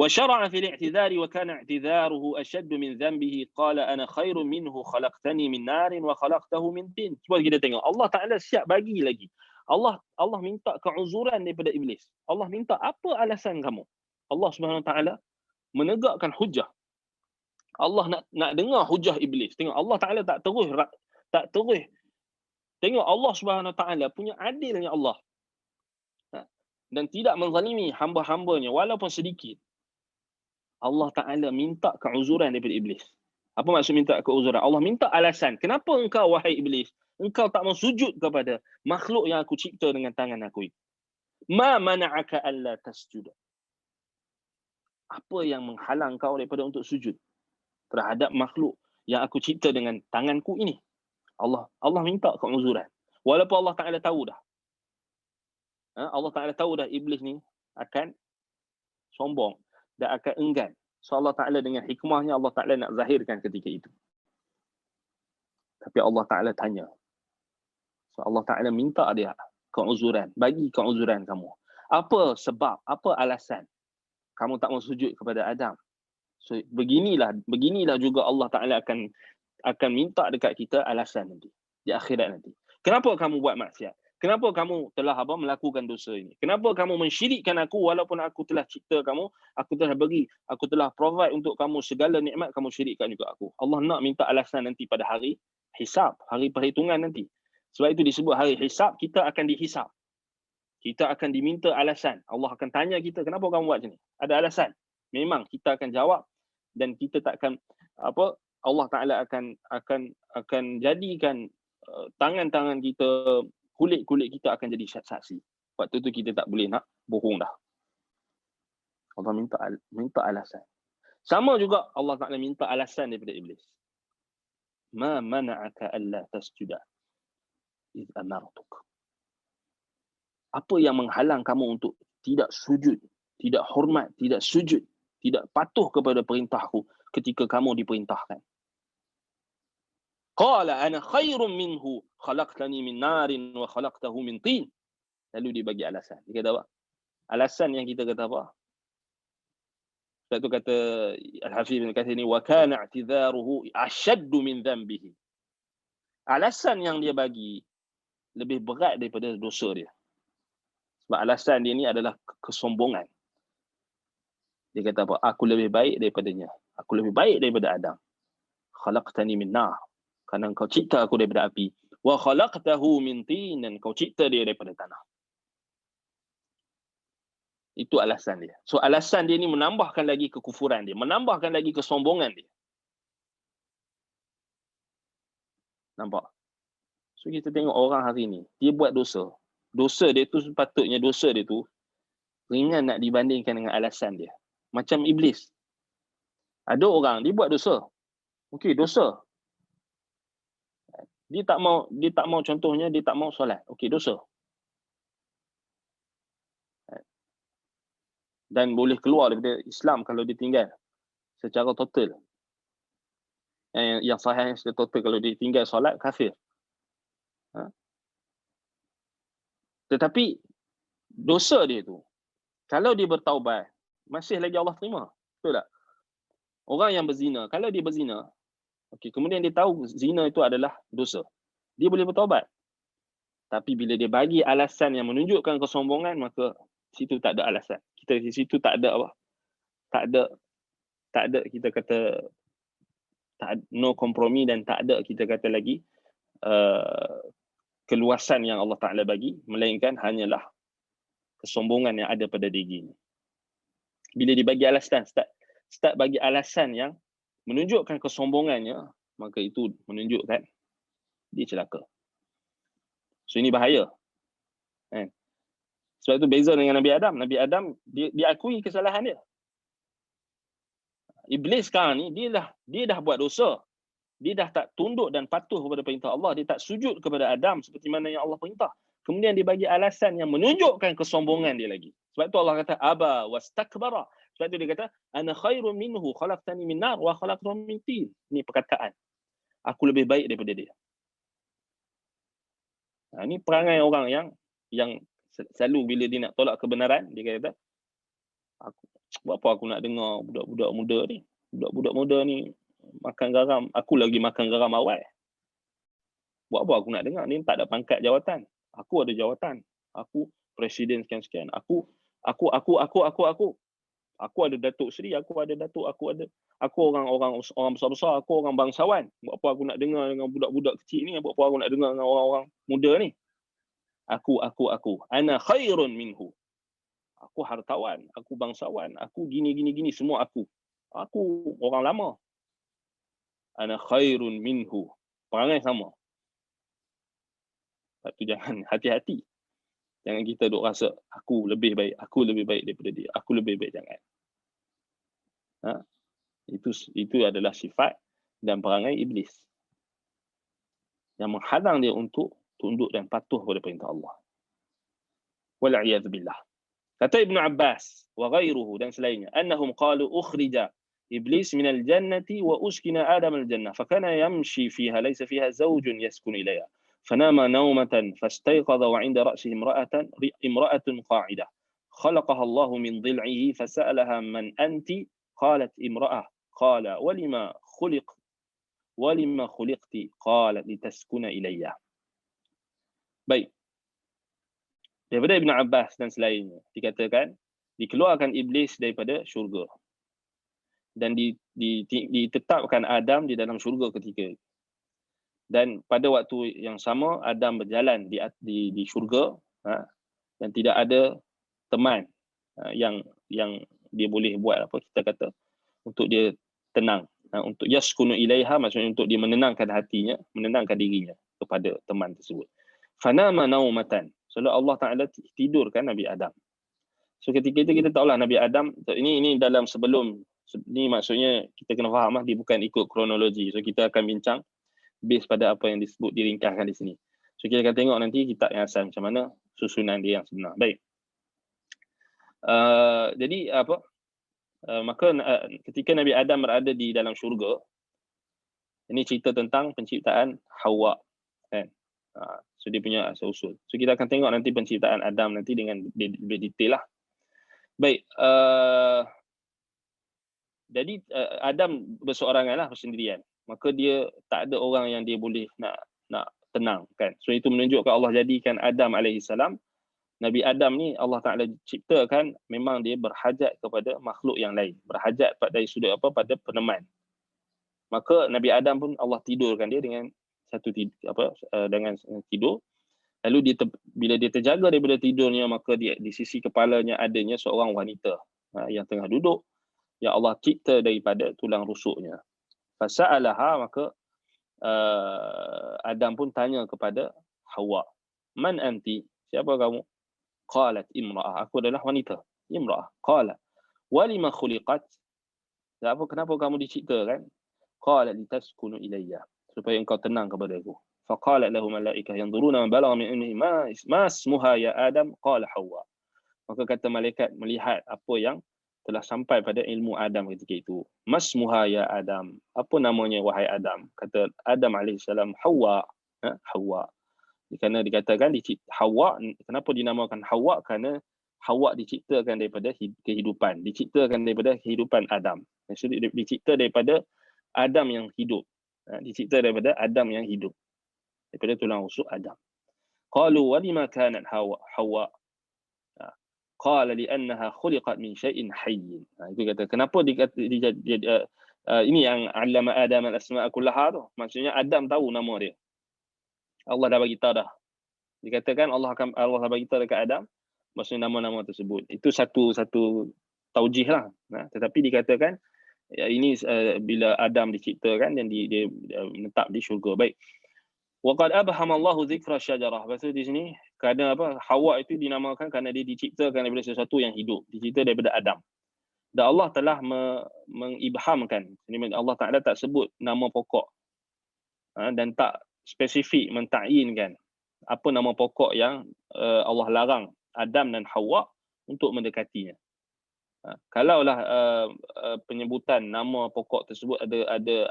وشرع في الاعتذار وكان اعتذاره أشد من ذنبه قال أنا خير منه خلقتني من نار وخلقته من طين. Cuba kita tengok, Allah Ta'ala siap bagi lagi. Allah minta keuzuran daripada iblis. Allah minta apa alasan kamu? Allah Subhanahu Wa Ta'ala menegakkan hujah. Allah nak dengar hujah iblis. Tengok Allah Ta'ala tak terus. Tengok Allah Subhanahu Wa Ta'ala punya adilnya Allah. Dan tidak menzalimi hamba-hambanya walaupun sedikit. Allah Ta'ala minta keuzuran daripada iblis. Apa maksud minta keuzuran? Allah minta alasan. Kenapa engkau, wahai iblis, engkau tak mau sujud kepada makhluk yang aku cipta dengan tangan aku itu? Ma mana'aka alla tasjuda. Apa yang menghalang kau daripada untuk sujud terhadap makhluk yang aku cipta dengan tanganku ini? Allah minta keuzuran. Walaupun Allah Ta'ala tahu dah. Allah Ta'ala tahu dah iblis ni akan sombong dan akan enggan. So Allah Ta'ala dengan hikmahnya, Allah Ta'ala nak zahirkan ketika itu. Tapi Allah Ta'ala tanya. So Allah Ta'ala minta dia keuzuran. Bagi keuzuran kamu. Apa sebab, apa alasan kamu tak mau sujud kepada Adam? So beginilah juga Allah Ta'ala akan minta dekat kita alasan nanti. Di akhirat nanti. Kenapa kamu buat maksiat? Kenapa kamu telah melakukan dosa ini? Kenapa kamu mensyirikkan aku walaupun aku telah cipta kamu, aku telah bagi, aku telah provide untuk kamu segala nikmat, kamu syirikkan juga aku. Allah nak minta alasan nanti pada hari hisab, hari perhitungan nanti. Sebab itu disebut hari hisab, kita akan dihisab. Kita akan diminta alasan. Allah akan tanya kita, kenapa kamu buat macam ni? Ada alasan. Memang kita akan jawab dan kita takkan Allah Ta'ala akan jadikan tangan-tangan kita, kulit-kulit kita akan jadi saksi. Waktu tu kita tak boleh nak bohong dah. Allah minta alasan. Sama juga Allah Ta'ala minta alasan daripada iblis. Ma mana'aka alla tasjuda idh amartuk. Apa yang menghalang kamu untuk tidak sujud, tidak hormat, tidak sujud, tidak patuh kepada perintahku ketika kamu diperintahkan? Qala ana khairum minhu khalaqtani min narin wa khalaqtahu min tin. Lalu dia bagi alasan. Dia kata apa? Alasan yang kita kata apa? Sebab tu kata Al-Hafiz bin Katsir ni, wa kana i'tidharuhu ashaddu min dhanbihi. Alasan yang dia bagi lebih berat daripada dosa dia. Sebab alasan dia ni adalah kesombongan. Dia kata apa? Aku lebih baik daripadanya. Aku lebih baik daripada Adam. Khalaqtani min nar. Kerana kau cipta aku daripada api. Wa khalaqtahu min tin. Dan kau cipta dia daripada tanah. Itu alasan dia. So alasan dia ni menambahkan lagi kekufuran dia. Menambahkan lagi kesombongan dia. Nampak? So kita tengok orang hari ni. Dia buat dosa. Dosa dia tu sepatutnya ringan nak dibandingkan dengan alasan dia. Macam iblis. Ada orang dia buat dosa. Okey, dosa. Dia tak mau contohnya dia tak mau solat. Okey, dosa. Dan boleh keluar daripada Islam kalau dia tinggal secara total. Yang sahih secara total, kalau dia tinggal solat, kafir. Tetapi dosa dia tu, kalau dia bertaubat, masih lagi Allah terima. Betul tak? Orang yang berzina, kalau dia berzina, okey, kemudian dia tahu zina itu adalah dosa, dia boleh bertaubat. Tapi bila dia bagi alasan yang menunjukkan kesombongan, maka situ tak ada alasan. Kita di situ tak ada tak ada kita kata no kompromi, dan tak ada kita kata lagi keluasan yang Allah Ta'ala bagi, melainkan hanyalah kesombongan yang ada pada dirinya. Bila dibagi alasan, start bagi alasan yang menunjukkan kesombongannya, maka itu menunjukkan dia celaka. So ini bahaya. Sebab itu beza dengan Nabi Adam. Nabi Adam dia akui kesalahan dia. Iblis sekarang ni dia dah buat dosa. Dia dah tak tunduk dan patuh kepada perintah Allah. Dia tak sujud kepada Adam seperti mana yang Allah perintah. Kemudian dia bagi alasan yang menunjukkan kesombongan dia lagi. Sebab itu Allah kata aba wastakbara. Sebab itu dia kata ana khairun minhu khalaqtani min nar wa khalaqtahu min tin. Ini perkataan. Aku lebih baik daripada dia. Ini perangai orang yang selalu bila dia nak tolak kebenaran, dia kata buat apa aku nak dengar budak-budak muda ni. Budak-budak muda ni makan garam, aku lagi makan garam awal. Buat apa aku nak dengar? Ni tak ada pangkat jawatan. Aku ada jawatan. Aku presiden sekian-sekian. Aku ada Datuk Seri, aku orang besar-besar, aku orang bangsawan. Buat apa aku nak dengar dengan budak-budak kecil ni? Buat apa aku nak dengar dengan orang-orang muda ni? Aku. Ana khairun minhu. Aku hartawan, aku bangsawan, aku gini, semua aku. Aku orang lama. Ana khairun minhu. Perangai sama. Lepas tu jangan hati-hati. Jangan kita duk rasa aku lebih baik daripada dia. Aku lebih baik, jangan. Itu adalah sifat dan perangai iblis yang menghalang dia untuk tunduk dan patuh kepada perintah Allah. Wal'iyadzu billah. Kata Ibn Abbas wa ghairuhu dan selainnya, annahum qalu ukhrija iblis minal jannati wa uskina adam al jannah fakana yamshi fiha laysa fiha zawjun yaskun ilayha fanama nawmatan fastayqadha wa 'inda ra'sihi imra'atun qa'idah khalaqaha Allah min dhil'ihi fasa'alaha man anti qalat imra'ah qala walima khuliqti qalat litaskuna ilayya. Baik. Daripada Ibn Abbas dan selainnya dikatakan dikeluarkan iblis daripada syurga dan ditetapkan Adam di dalam syurga ketika itu. Dan pada waktu yang sama Adam berjalan di syurga dan tidak ada teman yang dia boleh buat apa kita kata untuk dia tenang, untuk yaskunu ilaiha, maksudnya untuk dia menenangkan hatinya, menenangkan dirinya kepada teman tersebut. Fanama naumatan. So Allah Ta'ala tidurkan Nabi Adam. So ketika itu kita tahulah Nabi Adam, ini dalam sebelum, ni maksudnya kita kena faham dia bukan ikut kronologi. So kita akan bincang base pada apa yang disebut diringkaskan di sini. So kita akan tengok nanti kitab yang asal macam mana susunan dia yang sebenar. Baik. Jadi apa? Maka ketika Nabi Adam berada di dalam syurga, ini cerita tentang penciptaan Hawa, kan? So dia punya asal-usul. So kita akan tengok nanti penciptaan Adam nanti dengan lebih detail lah. Baik. Jadi Adam berseorangan lah, bersendirian. Maka dia tak ada orang yang dia boleh nak tenang, kan? So itu menunjukkan Allah jadikan Adam alaihissalam, Nabi Adam ni Allah Ta'ala ciptakan memang dia berhajat kepada makhluk yang lain. Berhajat dari sudut apa? Pada peneman. Maka Nabi Adam pun Allah tidurkan dia dengan dengan tidur. Lalu bila dia terjaga daripada tidurnya, maka di sisi kepalanya adanya seorang wanita yang tengah duduk, yang Allah cipta daripada tulang rusuknya. Fasa'alaha, maka Adam pun tanya kepada Hawa, man anti, siapa kamu? Qalat imra'ah, aku adalah wanita. Imra'ah. Qala walima khuliqat, kenapa kamu diciptakan? Qalat litaskunu ilayya, supaya engkau tenang kepada aku. Faqalat lahu malaikah yanzuruna man balagha min ilmihi ma ismuha ya Adam? Qala Hawa. Maka kata malaikat melihat apa yang telah sampai pada ilmu Adam ketika itu. Masmuha ya Adam, apa namanya wahai Adam? Kata Adam alaihissalam Hawa. Hawa. Kerana dikatakan Hawa, kenapa dinamakan Hawa? Kerana Hawa diciptakan daripada kehidupan, diciptakan daripada kehidupan Adam. Maksudnya dicipta daripada Adam yang hidup. Dicipta daripada Adam yang hidup, daripada tulang rusuk Adam. Qalu walima kanat Hawa. Qala li'annaha khuliqat min syai'in hayyin. Itu kata kenapa ini yang 'allama Adam al-asma'a kullaha tu. Maksudnya Adam tahu nama dia. Allah dah bagi tahu dah. Dikatakan Allah dah bagi tahu dekat Adam maksudnya nama-nama tersebut. Itu satu taujih lah. Tetapi dikatakan ini bila Adam diciptakan dan dia menetap di syurga. Baik. Waqad abhama Allahu dzikra syajarah. Maksud di sini kerana apa? Hawa itu dinamakan kerana dia diciptakan daripada sesuatu yang hidup, dicipta daripada Adam. Dan Allah telah mengibhamkan. Allah Taala tak sebut nama pokok. Dan tak spesifik mentakiyinkan apa nama pokok yang Allah larang Adam dan Hawa untuk mendekatinya. Kalaulah penyebutan nama pokok tersebut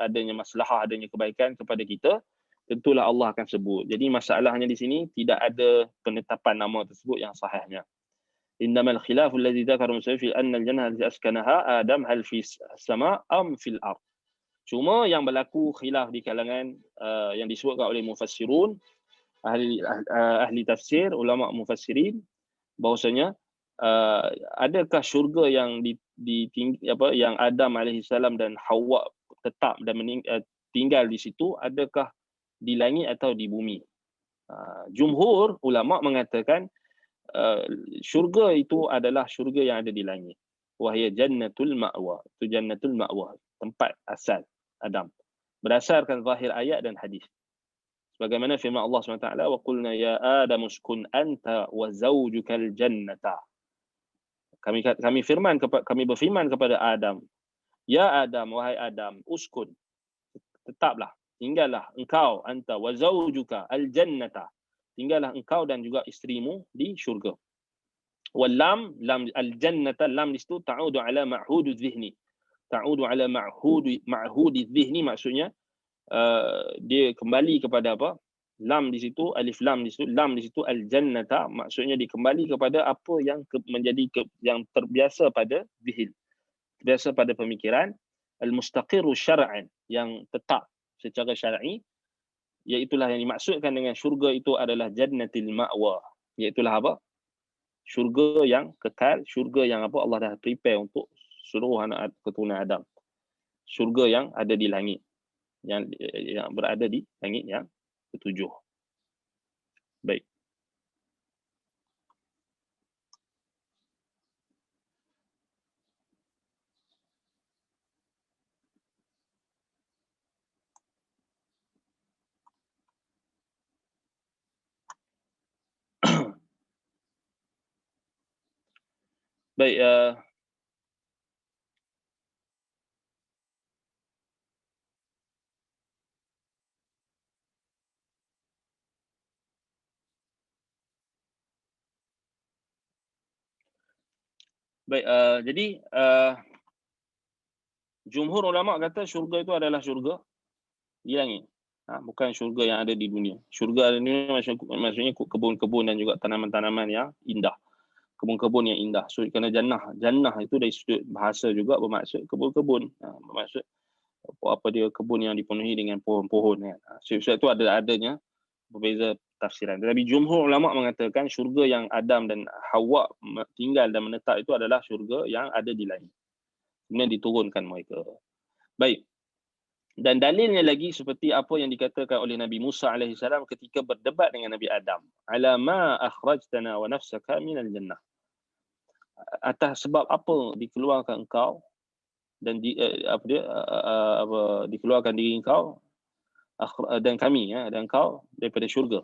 adanya maslahah, adanya kebaikan kepada kita, tentulah Allah akan sebut. Jadi masalahnya di sini tidak ada penetapan nama tersebut yang sahihnya. Innamal khilafu allazi dzakara musannif fi anna al-jannah allati askanaha Adam hal fi as-sama' am fil ard. Cuma yang berlaku khilaf di kalangan yang disebutkan oleh mufassirun, ahli tafsir, ulama mufassirin, bahwasanya adakah syurga yang yang Adam alaihissalam dan Hawa tetap dan tinggal di situ, adakah di langit atau di bumi? Jumhur ulama mengatakan syurga itu adalah syurga yang ada di langit. Wahya jannatul ma'wa. Itu jannatul ma'wa, tempat asal Adam. Berdasarkan zahir ayat dan hadis. Sebagaimana firman Allah SWT, wa qulna ya Adam uskun anta wa zawjukal jannata. Kami berfirman kepada Adam, ya Adam, wahai Adam, uskun, tetaplah, tinggallah engkau, anta wa zawjuka al jannata, tinggallah engkau dan juga isterimu di syurga. Wal lam al jannata, lam di situ ta'udu ala ma'hudu dhihni, ta'udu ala ma'hudi dhihni, maksudnya dia kembali kepada apa? Lam di situ, alif lam di situ, lam di situ al jannata, maksudnya dikembali kepada apa yang yang terbiasa pada zihn, terbiasa pada pemikiran, al mustaqiru syar'an, yang tetap secara syar'i, iaitulah yang dimaksudkan dengan syurga itu adalah jannatil ma'wa, iaitulah apa? Syurga yang kekal, syurga yang apa? Allah dah prepare untuk seluruh anak keturunan Adam. Syurga yang ada di langit, yang berada di langit yang ketujuh. Baik. Baik, jadi jumhur ulama kata syurga itu adalah syurga di langit. Bukan syurga yang ada di dunia. Syurga di dunia maksudnya kebun-kebun dan juga tanaman-tanaman yang indah. Kebun-kebun yang indah. So, kerana jannah itu dari sudut bahasa juga bermaksud kebun-kebun. Bermaksud apa dia, kebun yang dipenuhi dengan pohon-pohon. Sebab itu adanya berbeza tafsiran. Tetapi jumhur ulama mengatakan syurga yang Adam dan Hawa tinggal dan menetap itu adalah syurga yang ada di langit. Kemudian diturunkan mereka. Baik. Dan dalilnya lagi seperti apa yang dikatakan oleh Nabi Musa AS ketika berdebat dengan Nabi Adam. Ala ma akhrajtana wa nafsaka minal jannah. Atas sebab apa dikeluarkan engkau dan dikeluarkan diri engkau dan kami dan engkau daripada syurga.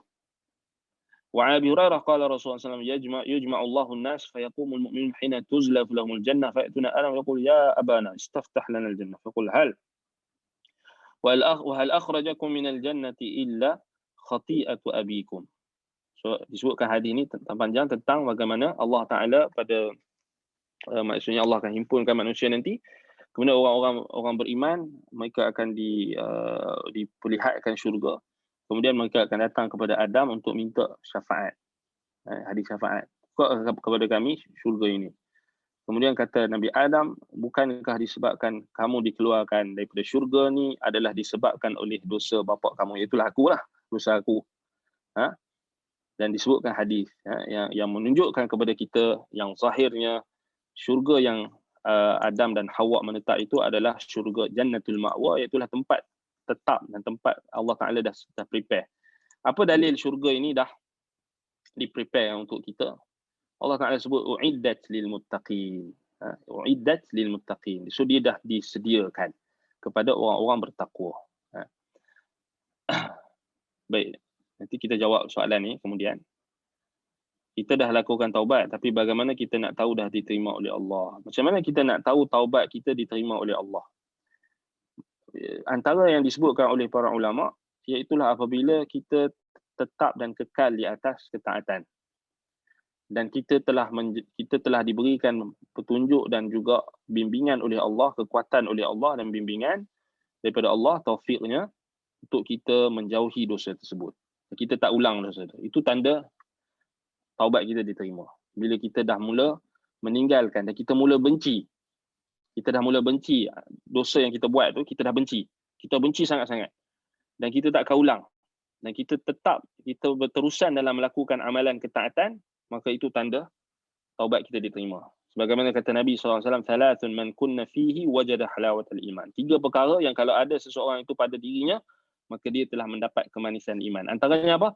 Wa Abi Hurairah qala Rasulullah sallallahu alaihi wasallam yujma'u Allahu an-nas fayaqumu al-mu'minun hina tuzlaf lahum al-jannah fayatuna Adam yaqul ya abana istaftah lana al-jannah faqul hal wa hal akhrajakum min al-jannati illa khati'atu abikum. So disebutkan hadis ini panjang tentang bagaimana Allah Taala pada maksudnya Allah akan himpunkan manusia nanti, kemudian orang beriman mereka akan diperlihatkan syurga. Kemudian mereka akan datang kepada Adam untuk minta syafaat. Hadis syafaat. Kepada kami syurga ini. Kemudian kata Nabi Adam, bukankah disebabkan kamu dikeluarkan daripada syurga ni adalah disebabkan oleh dosa bapa kamu? Itulah akulah, dosa aku. Dan disebutkan hadis yang menunjukkan kepada kita yang zahirnya syurga yang Adam dan Hawa menetap itu adalah syurga Jannatul Ma'wa, iaitu tempat tetap dan tempat Allah Ta'ala dah prepare. Apa dalil syurga ini dah di-prepare untuk kita? Allah Ta'ala sebut uiddat lil muttaqin. Uiddat lil muttaqin. So dia dah disediakan kepada orang-orang bertakwa. Baik, nanti kita jawab soalan ni kemudian. Kita dah lakukan taubat, tapi bagaimana kita nak tahu dah diterima oleh Allah? Macam mana kita nak tahu taubat kita diterima oleh Allah? Antara yang disebutkan oleh para ulama, iaitulah apabila kita tetap dan kekal di atas ketaatan. Dan kita telah diberikan petunjuk dan juga bimbingan oleh Allah, kekuatan oleh Allah dan bimbingan daripada Allah, taufiknya untuk kita menjauhi dosa tersebut. Kita tak ulang dosa itu. Itu tanda taubat kita diterima. Bila kita dah mula meninggalkan dan kita mula benci. Kita dah mula benci dosa yang kita buat tu, kita dah benci. Kita benci sangat-sangat. Dan kita tak akan ulang. Dan kita berterusan dalam melakukan amalan ketaatan, maka itu tanda taubat kita diterima. Sebagaimana kata Nabi SAW, "Thalathun man kunna fihi wajada halawatal iman." 3 perkara yang kalau ada seseorang itu pada dirinya, maka dia telah mendapat kemanisan iman. Antaranya apa?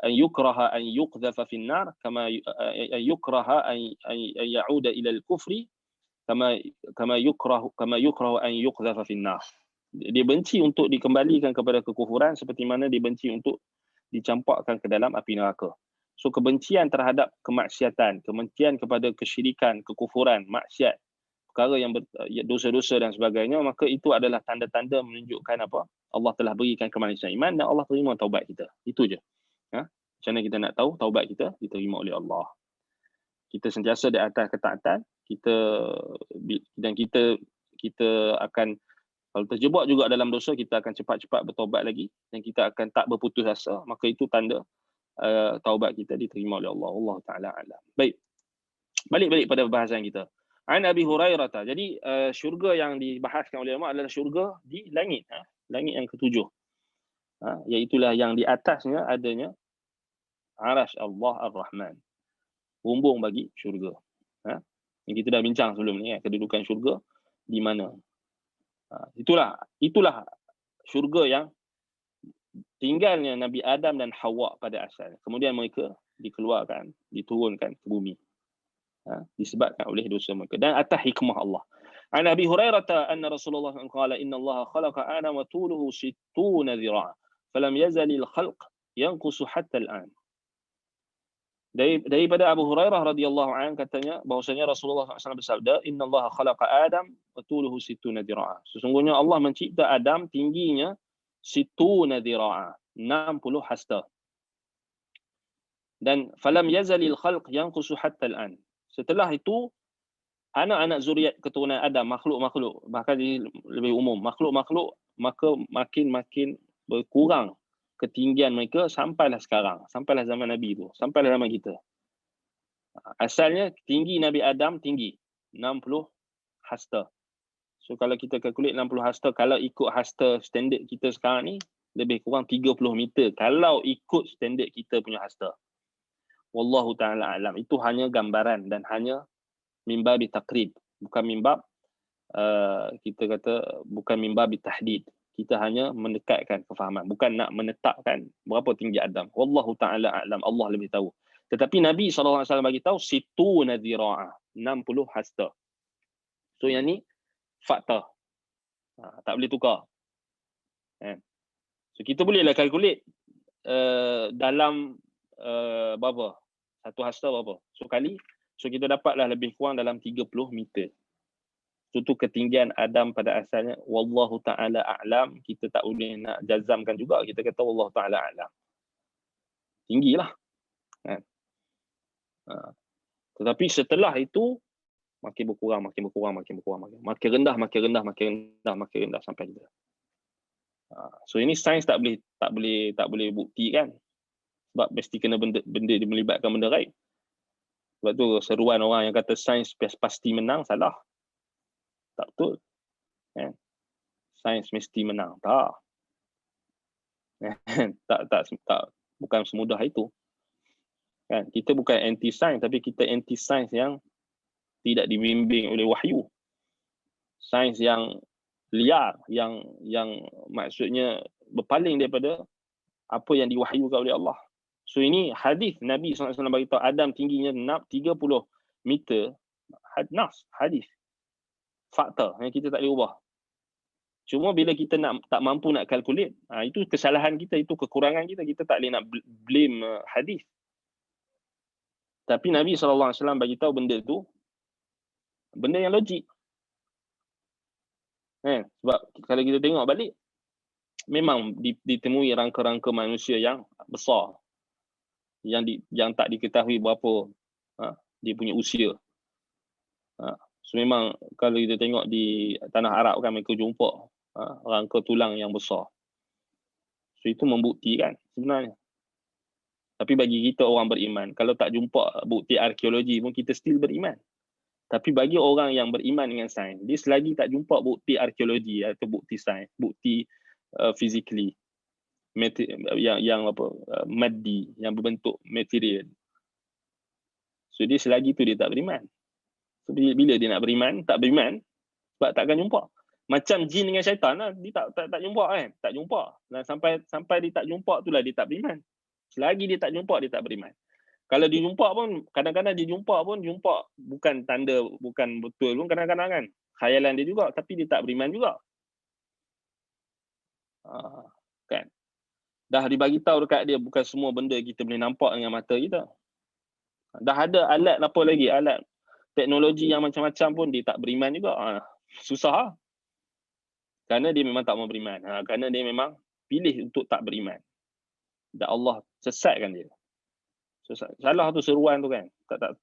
An yukraha an yuqdhafa fin nar kama yukraha an ya'uda ila al-kufri kama yukrahu an yuqdhafa fin nar. Dia benci untuk dikembalikan kepada kekufuran seperti mana dia benci untuk dicampakkan ke dalam api neraka. So kebencian terhadap kemaksiatan, kebencian kepada kesyirikan, kekufuran, maksiat, perkara yang dosa-dosa dan sebagainya, maka itu adalah tanda-tanda menunjukkan apa? Allah telah berikan kemanisan iman dan Allah terima taubat kita. Itu je. Macam mana kita nak tahu taubat kita diterima oleh Allah? Kita sentiasa di atas ketaatan, kita akan, kalau terjebak juga dalam dosa, kita akan cepat-cepat bertaubat lagi dan kita akan tak berputus asa, maka itu tanda taubat kita diterima oleh Allah. Allah Ta'ala alam. Baik. Balik pada bahasan kita. An Abi Hurairah. Jadi syurga yang dibahaskan oleh ulama adalah syurga di langit. Langit yang ke-7. Iaitulah yang di atasnya adanya Arash Allah Ar-Rahman. Bumbung bagi syurga. Yang kita dah bincang sebelum ni, kedudukan syurga di mana. Itulah syurga yang tinggalnya Nabi Adam dan Hawa pada asalnya. Kemudian mereka dikeluarkan, diturunkan ke bumi. Disebabkan oleh dosa mereka. Dan atas hikmah Allah. An Abi Hurairah anna Rasulullah qala inna Allah khalaqa Adam wa tuluhu 60 dhira'a falam yazalil khalq yanqusu hatta al-an. Daripada Abu Hurairah radhiyallahu anhu katanya bahwasanya Rasulullah SAW bersabda, inna Allah khalaqa Adam wa tuluhu 60 dhira'a. Sesungguhnya Allah mencipta Adam tingginya 60 dhira'a, 60 hasta. Dan falam yazalil khalq yanqusu hatta al-an. Setelah itu anak-anak zuriat keturunan Adam, makhluk-makhluk, bahkan lebih umum, makhluk-makhluk maka makin berkurang ketinggian mereka sampailah sekarang, sampailah zaman Nabi itu, sampailah zaman kita. Asalnya tinggi Nabi Adam tinggi 60 hasta. So kalau kita kalkulate 60 hasta, kalau ikut hasta standard kita sekarang ni lebih kurang 30 meter kalau ikut standard kita punya hasta. Wallahu ta'ala alam. Itu hanya gambaran dan hanya mimbar bitakrib, bukan mimbar kita kata bukan mimbar bitahdid. Kita hanya mendekatkan kefahaman, bukan nak menetapkan berapa tinggi Adam. Wallahu ta'ala a'lam, Allah lebih tahu. Tetapi Nabi SAW bagi tahu situ nadhira'ah, 60 hasta. So yang ni fakta. Tak boleh tukar. So kita bolehlah calculate dalam berapa? Satu hasta berapa? So kita dapatlah lebih kurang dalam 30 meter. Itu ketinggian Adam pada asalnya. Wallahu ta'ala a'lam. Kita tak boleh nak jazamkan juga. Kita kata wallahu ta'ala a'lam. Tinggilah. Tetapi setelah itu makin berkurang. Makin rendah sampai kita. So ini sains tak boleh buktikan. Sebab mesti kena benda melibatkan benda gaib. Sebab tu seruan orang yang kata sains pasti menang, salah. Tak betul. Sains mesti menang. Tak. Tak. Bukan semudah itu. Kan? Kita bukan anti sains, tapi kita anti sains yang tidak dibimbing oleh wahyu. Sains yang liar, yang maksudnya berpaling daripada apa yang diwahyukan oleh Allah. So ini hadis Nabi SAW beritahu Adam tingginya 30 meter. Nas, hadis. Fakta yang kita tak boleh ubah. Cuma bila kita tak mampu nak kalkulate, itu kesalahan kita, itu kekurangan kita. Kita tak boleh nak blame hadis. Tapi Nabi SAW bagi tahu benda tu, benda yang logik. Sebab kalau kita tengok balik, memang ditemui rangka-rangka manusia yang besar, yang tak diketahui berapa dia punya usia. So memang kalau kita tengok di tanah Arab kan, mereka jumpa rangka tulang yang besar. So itu membuktikan sebenarnya. Tapi bagi kita orang beriman, kalau tak jumpa bukti arkeologi pun kita still beriman. Tapi bagi orang yang beriman dengan sains, dia selagi tak jumpa bukti arkeologi atau bukti sains, bukti physically, yang maddi, yang berbentuk material. So dia selagi tu dia tak beriman. So bila dia nak beriman, tak beriman sebab takkan jumpa. Macam jin dengan syaitan lah, dia tak jumpa kan, tak jumpa. Dan sampai dia tak jumpa itulah dia tak beriman. Selagi dia tak jumpa, dia tak beriman. Kalau dia jumpa pun, kadang-kadang dia jumpa bukan tanda, bukan betul pun kadang-kadang kan. Khayalan dia juga, tapi dia tak beriman juga. Kan? Dah dibagi tahu dekat dia, bukan semua benda kita boleh nampak dengan mata kita. Dah ada alat apa lagi, alat teknologi yang macam-macam pun dia tak beriman juga. Susah lah. Kerana dia memang tak mau beriman. Kerana dia memang pilih untuk tak beriman. Dan Allah sesatkan dia. So, salah tu seruan tu kan.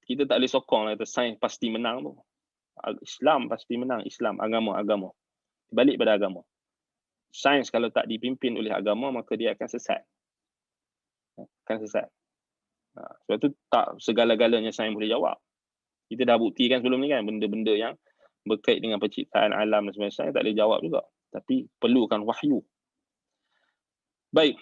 Kita tak boleh sokong lah kata sains pasti menang tu. Islam pasti menang. Islam, agama. Balik pada agama. Sains kalau tak dipimpin oleh agama, maka dia akan sesat. Sebab tu tak segala-galanya sains boleh jawab. Kita dah buktikan sebelum ni kan, benda-benda yang berkait dengan penciptaan alam dan sebagainya, tak boleh jawab juga. Tapi perlukan wahyu. Baik.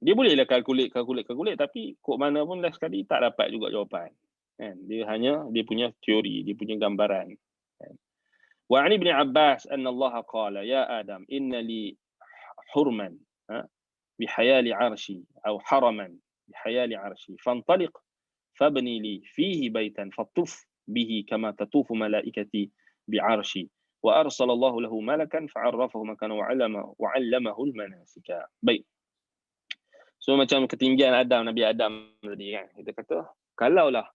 Dia bolehlah kalkulate, tapi kok mana pun last sekali tak dapat juga jawapan. Kan? Dia hanya dia punya teori, dia punya gambaran. Kan? Wa 'an Ibn Abbas anna Allah qala ya Adam inna li hurman bihayali 'arshi atau haraman bihayali 'arshi fantaliq fabni li fihi baitan fatuf bihi kama tatufu malaikati bi'arshi wa arsala Allah lahu malakan fa'arrafahu makana wa 'allamahu al-manasika. Baik. So macam ketinggian Nabi Adam tadi kan. Kita kata, kalaulah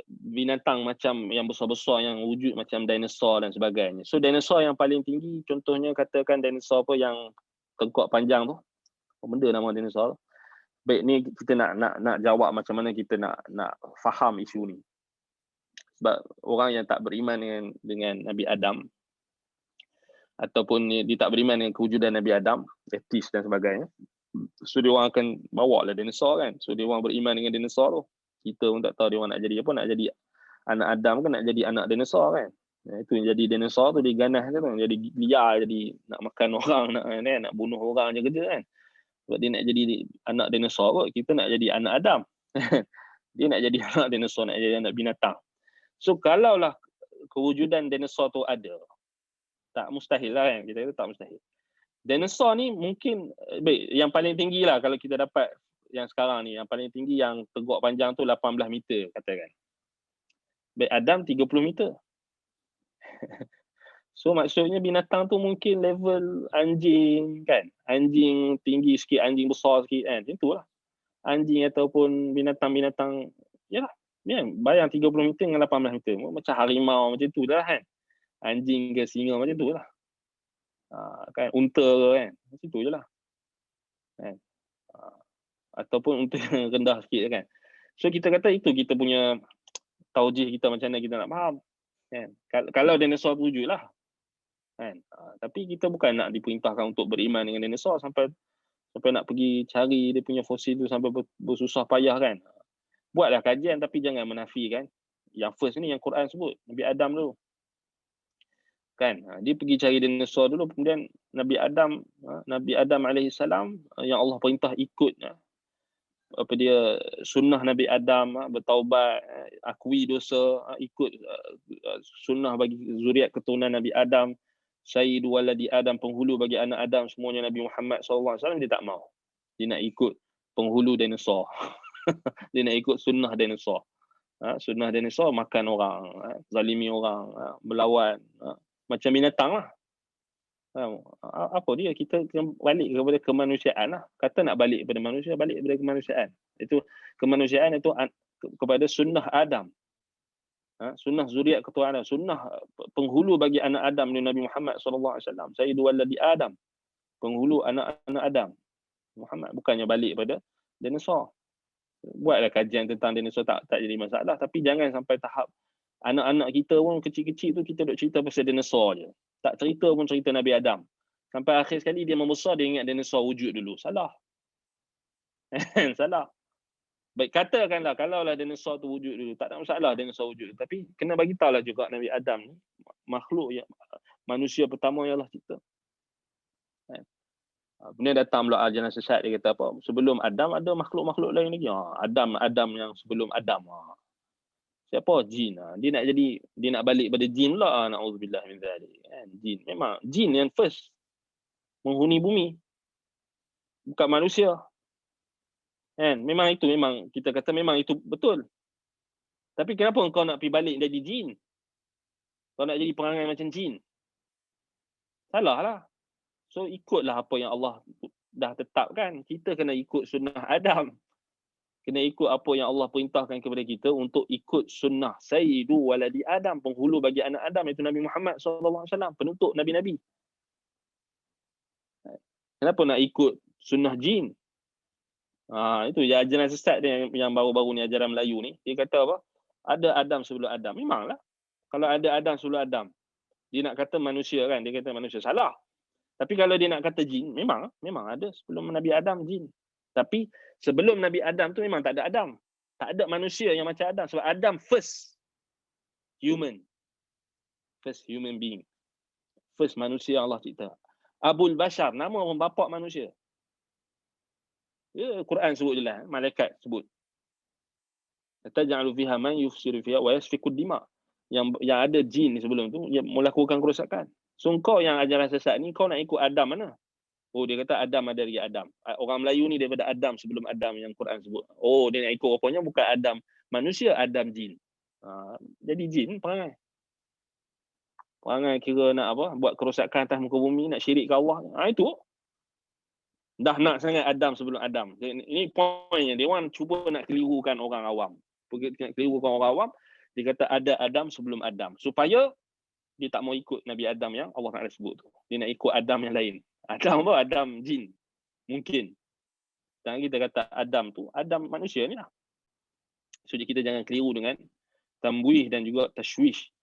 binatang macam yang besar-besar yang wujud macam dinosaur dan sebagainya. So dinosaur yang paling tinggi, contohnya katakan dinosaur apa yang tengkuk panjang tu. Apa benda nama dinosaur? Baik, ni kita nak jawab macam mana kita nak faham isu ni. Sebab orang yang tak beriman dengan Nabi Adam, ataupun dia tak beriman dengan kewujudan Nabi Adam, ateis dan sebagainya, so dia orang akan bawa lah dinosaur kan. So dia orang beriman dengan dinosaur tu. Kita pun tak tahu dia orang nak jadi apa, nak jadi anak Adam kan, nak jadi anak dinosaur kan. Itu yang jadi dinosaur tu, dia ganas kan, jadi liar, jadi nak makan orang, nak bunuh orang je kerja kan. Sebab dia nak jadi anak dinosaur kot, kita nak jadi anak Adam. Dia nak jadi anak dinosaur, nak jadi anak binatang. So kalaulah kewujudan dinosaur tu ada, tak mustahil lah kan, kita kata tak mustahil. Dinosaur ni mungkin, baik, yang paling tinggi lah kalau kita dapat yang sekarang ni, yang paling tinggi yang teguk panjang tu 18 meter katakan. Baik, Adam 30 meter. So maksudnya binatang tu mungkin level anjing kan. Anjing tinggi sikit, anjing besar sikit kan. Macam tu lah. Anjing ataupun binatang-binatang, yalah. Ya, bayang 30 meter dengan 18 meter. Macam harimau macam tu lah kan. Anjing ke singa macam tu lah. Kan, unta ke kan, macam tu je lah kan? Ataupun unta yang rendah sikit kan. So kita kata itu kita punya taujih kita, macam mana kita nak faham kan. Kalau dinosaur wujud lah kan. Tapi kita bukan nak diperintahkan untuk beriman dengan dinosaur sampai nak pergi cari dia punya fosil tu sampai bersusah payah kan. Buatlah kajian tapi jangan menafikan. Yang first ni yang Quran sebut, Nabi Adam dulu kan. Dia pergi cari dinosaur dulu, kemudian Nabi Adam alaihissalam yang Allah perintah ikut apa dia, sunnah Nabi Adam, bertaubat, akui dosa, ikut sunnah bagi zuriat keturunan Nabi Adam, sayyidu waladi Adam, penghulu bagi anak Adam semuanya Nabi Muhammad SAW, dia tak mau. Dia nak ikut penghulu dinosaur. Dia nak ikut sunnah dinosaur. Sunnah dinosaur makan orang, zalimi orang, melawan, macam binatang lah. Apa dia, kita balik kepada kemanusiaan lah. Kata nak balik kepada manusia, balik kepada kemanusiaan. Itu kemanusiaan itu kepada sunnah Adam. Sunnah zuriat keturunan Adam, sunnah penghulu bagi anak Adam ni Nabi Muhammad SAW. Sayyidu waladi Adam, penghulu anak-anak Adam Muhammad, bukannya balik pada dinosaur. Buatlah kajian tentang dinosaur, tak jadi masalah, tapi jangan sampai tahap anak-anak kita pun kecil-kecil tu kita duk cerita pasal dinosaur je. Tak cerita pun cerita Nabi Adam. Sampai akhir sekali dia membesar, dia ingat dinosaur wujud dulu. Salah. Salah. Baik, katakanlah kalaulah dinosaur tu wujud dulu, tak ada masalah dinosaur wujud. Tapi kena bagi tahulah juga Nabi Adam ni makhluk yang manusia pertama ialah kita. Kemudian datang pula ajaran sesat, dia kata apa? Sebelum Adam ada makhluk-makhluk lain lagi. Adam yang sebelum Adam. Siapa? Jin. Dia nak jadi, dia nak balik pada jin pula. Na'udzubillah min zalik. Jin. Memang jin yang first menghuni bumi. Bukan manusia. Memang itu, memang kita kata memang itu betul. Tapi kenapa kau nak pergi balik jadi jin? Kau nak jadi perangai macam jin? Salah lah. So ikutlah apa yang Allah dah tetapkan. Kita kena ikut sunnah Adam. Kena ikut apa yang Allah perintahkan kepada kita untuk ikut sunnah sayyidu waladi Adam, penghulu bagi anak Adam, iaitu Nabi Muhammad SAW, penutup Nabi-Nabi. Kenapa nak ikut sunnah jin? Itu ajaran sesat dia yang baru-baru ni, ajaran Melayu ni. Dia kata apa? Ada Adam sebelum Adam. Memanglah. Kalau ada Adam sebelum Adam, dia nak kata manusia kan, dia kata manusia. Salah. Tapi kalau dia nak kata jin, memang ada sebelum Nabi Adam jin. Tapi sebelum Nabi Adam tu memang tak ada Adam. Tak ada manusia yang macam Adam. Sebab Adam first human. First human being. First manusia Allah cipta. Abul Bashar, nama orang bapa manusia. Quran sebut je lah. Malaikat sebut. Taj'alu fiha man yufsiru fiha wa yasfiku dima. Yang ada jin ni sebelum tu, yang melakukan kerosakan. So kau yang ajaran sesat ni, kau nak ikut Adam mana? Dia kata Adam ada dari Adam. Orang Melayu ni daripada Adam sebelum Adam yang Quran sebut. Dia nak ikut rupanya bukan Adam manusia, Adam jin. Jadi jin perangai. Perangai kira nak apa? Buat kerosakan atas muka bumi, nak syirik ke Allah. Itu. Dah nak sangat Adam sebelum Adam. Ini poinnya. Dia orang cuba nak kelirukan orang awam. Nak kelirukan orang awam. Dia kata ada Adam sebelum Adam. Supaya dia tak mau ikut Nabi Adam yang Allah Ta'ala sebut tu. Dia nak ikut Adam yang lain. Adam apa? Adam jin. Mungkin. Dan kita kata Adam tu, Adam manusia ni lah. So kita jangan keliru dengan tamwih dan juga tashwish.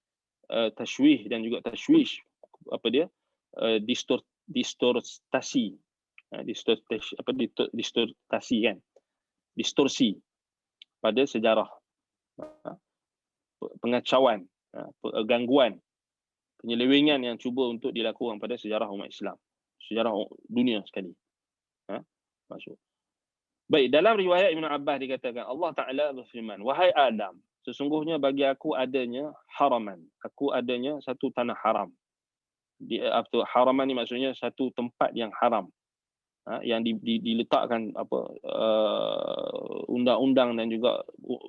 Tashwih dan juga tashwish. Apa dia? Distortasi. Distortasi kan? Distorsi pada sejarah. Pengacauan. Gangguan. Penyelewengan yang cuba untuk dilakukan pada sejarah umat Islam. Sejarah dunia sekali. Masuk. Baik, dalam riwayat Ibn Abbas dikatakan Allah Ta'ala berfirman, wahai Adam, sesungguhnya bagi aku adanya haraman. Aku adanya satu tanah haram. Haraman ni maksudnya satu tempat yang haram. Yang diletakkan undang-undang dan juga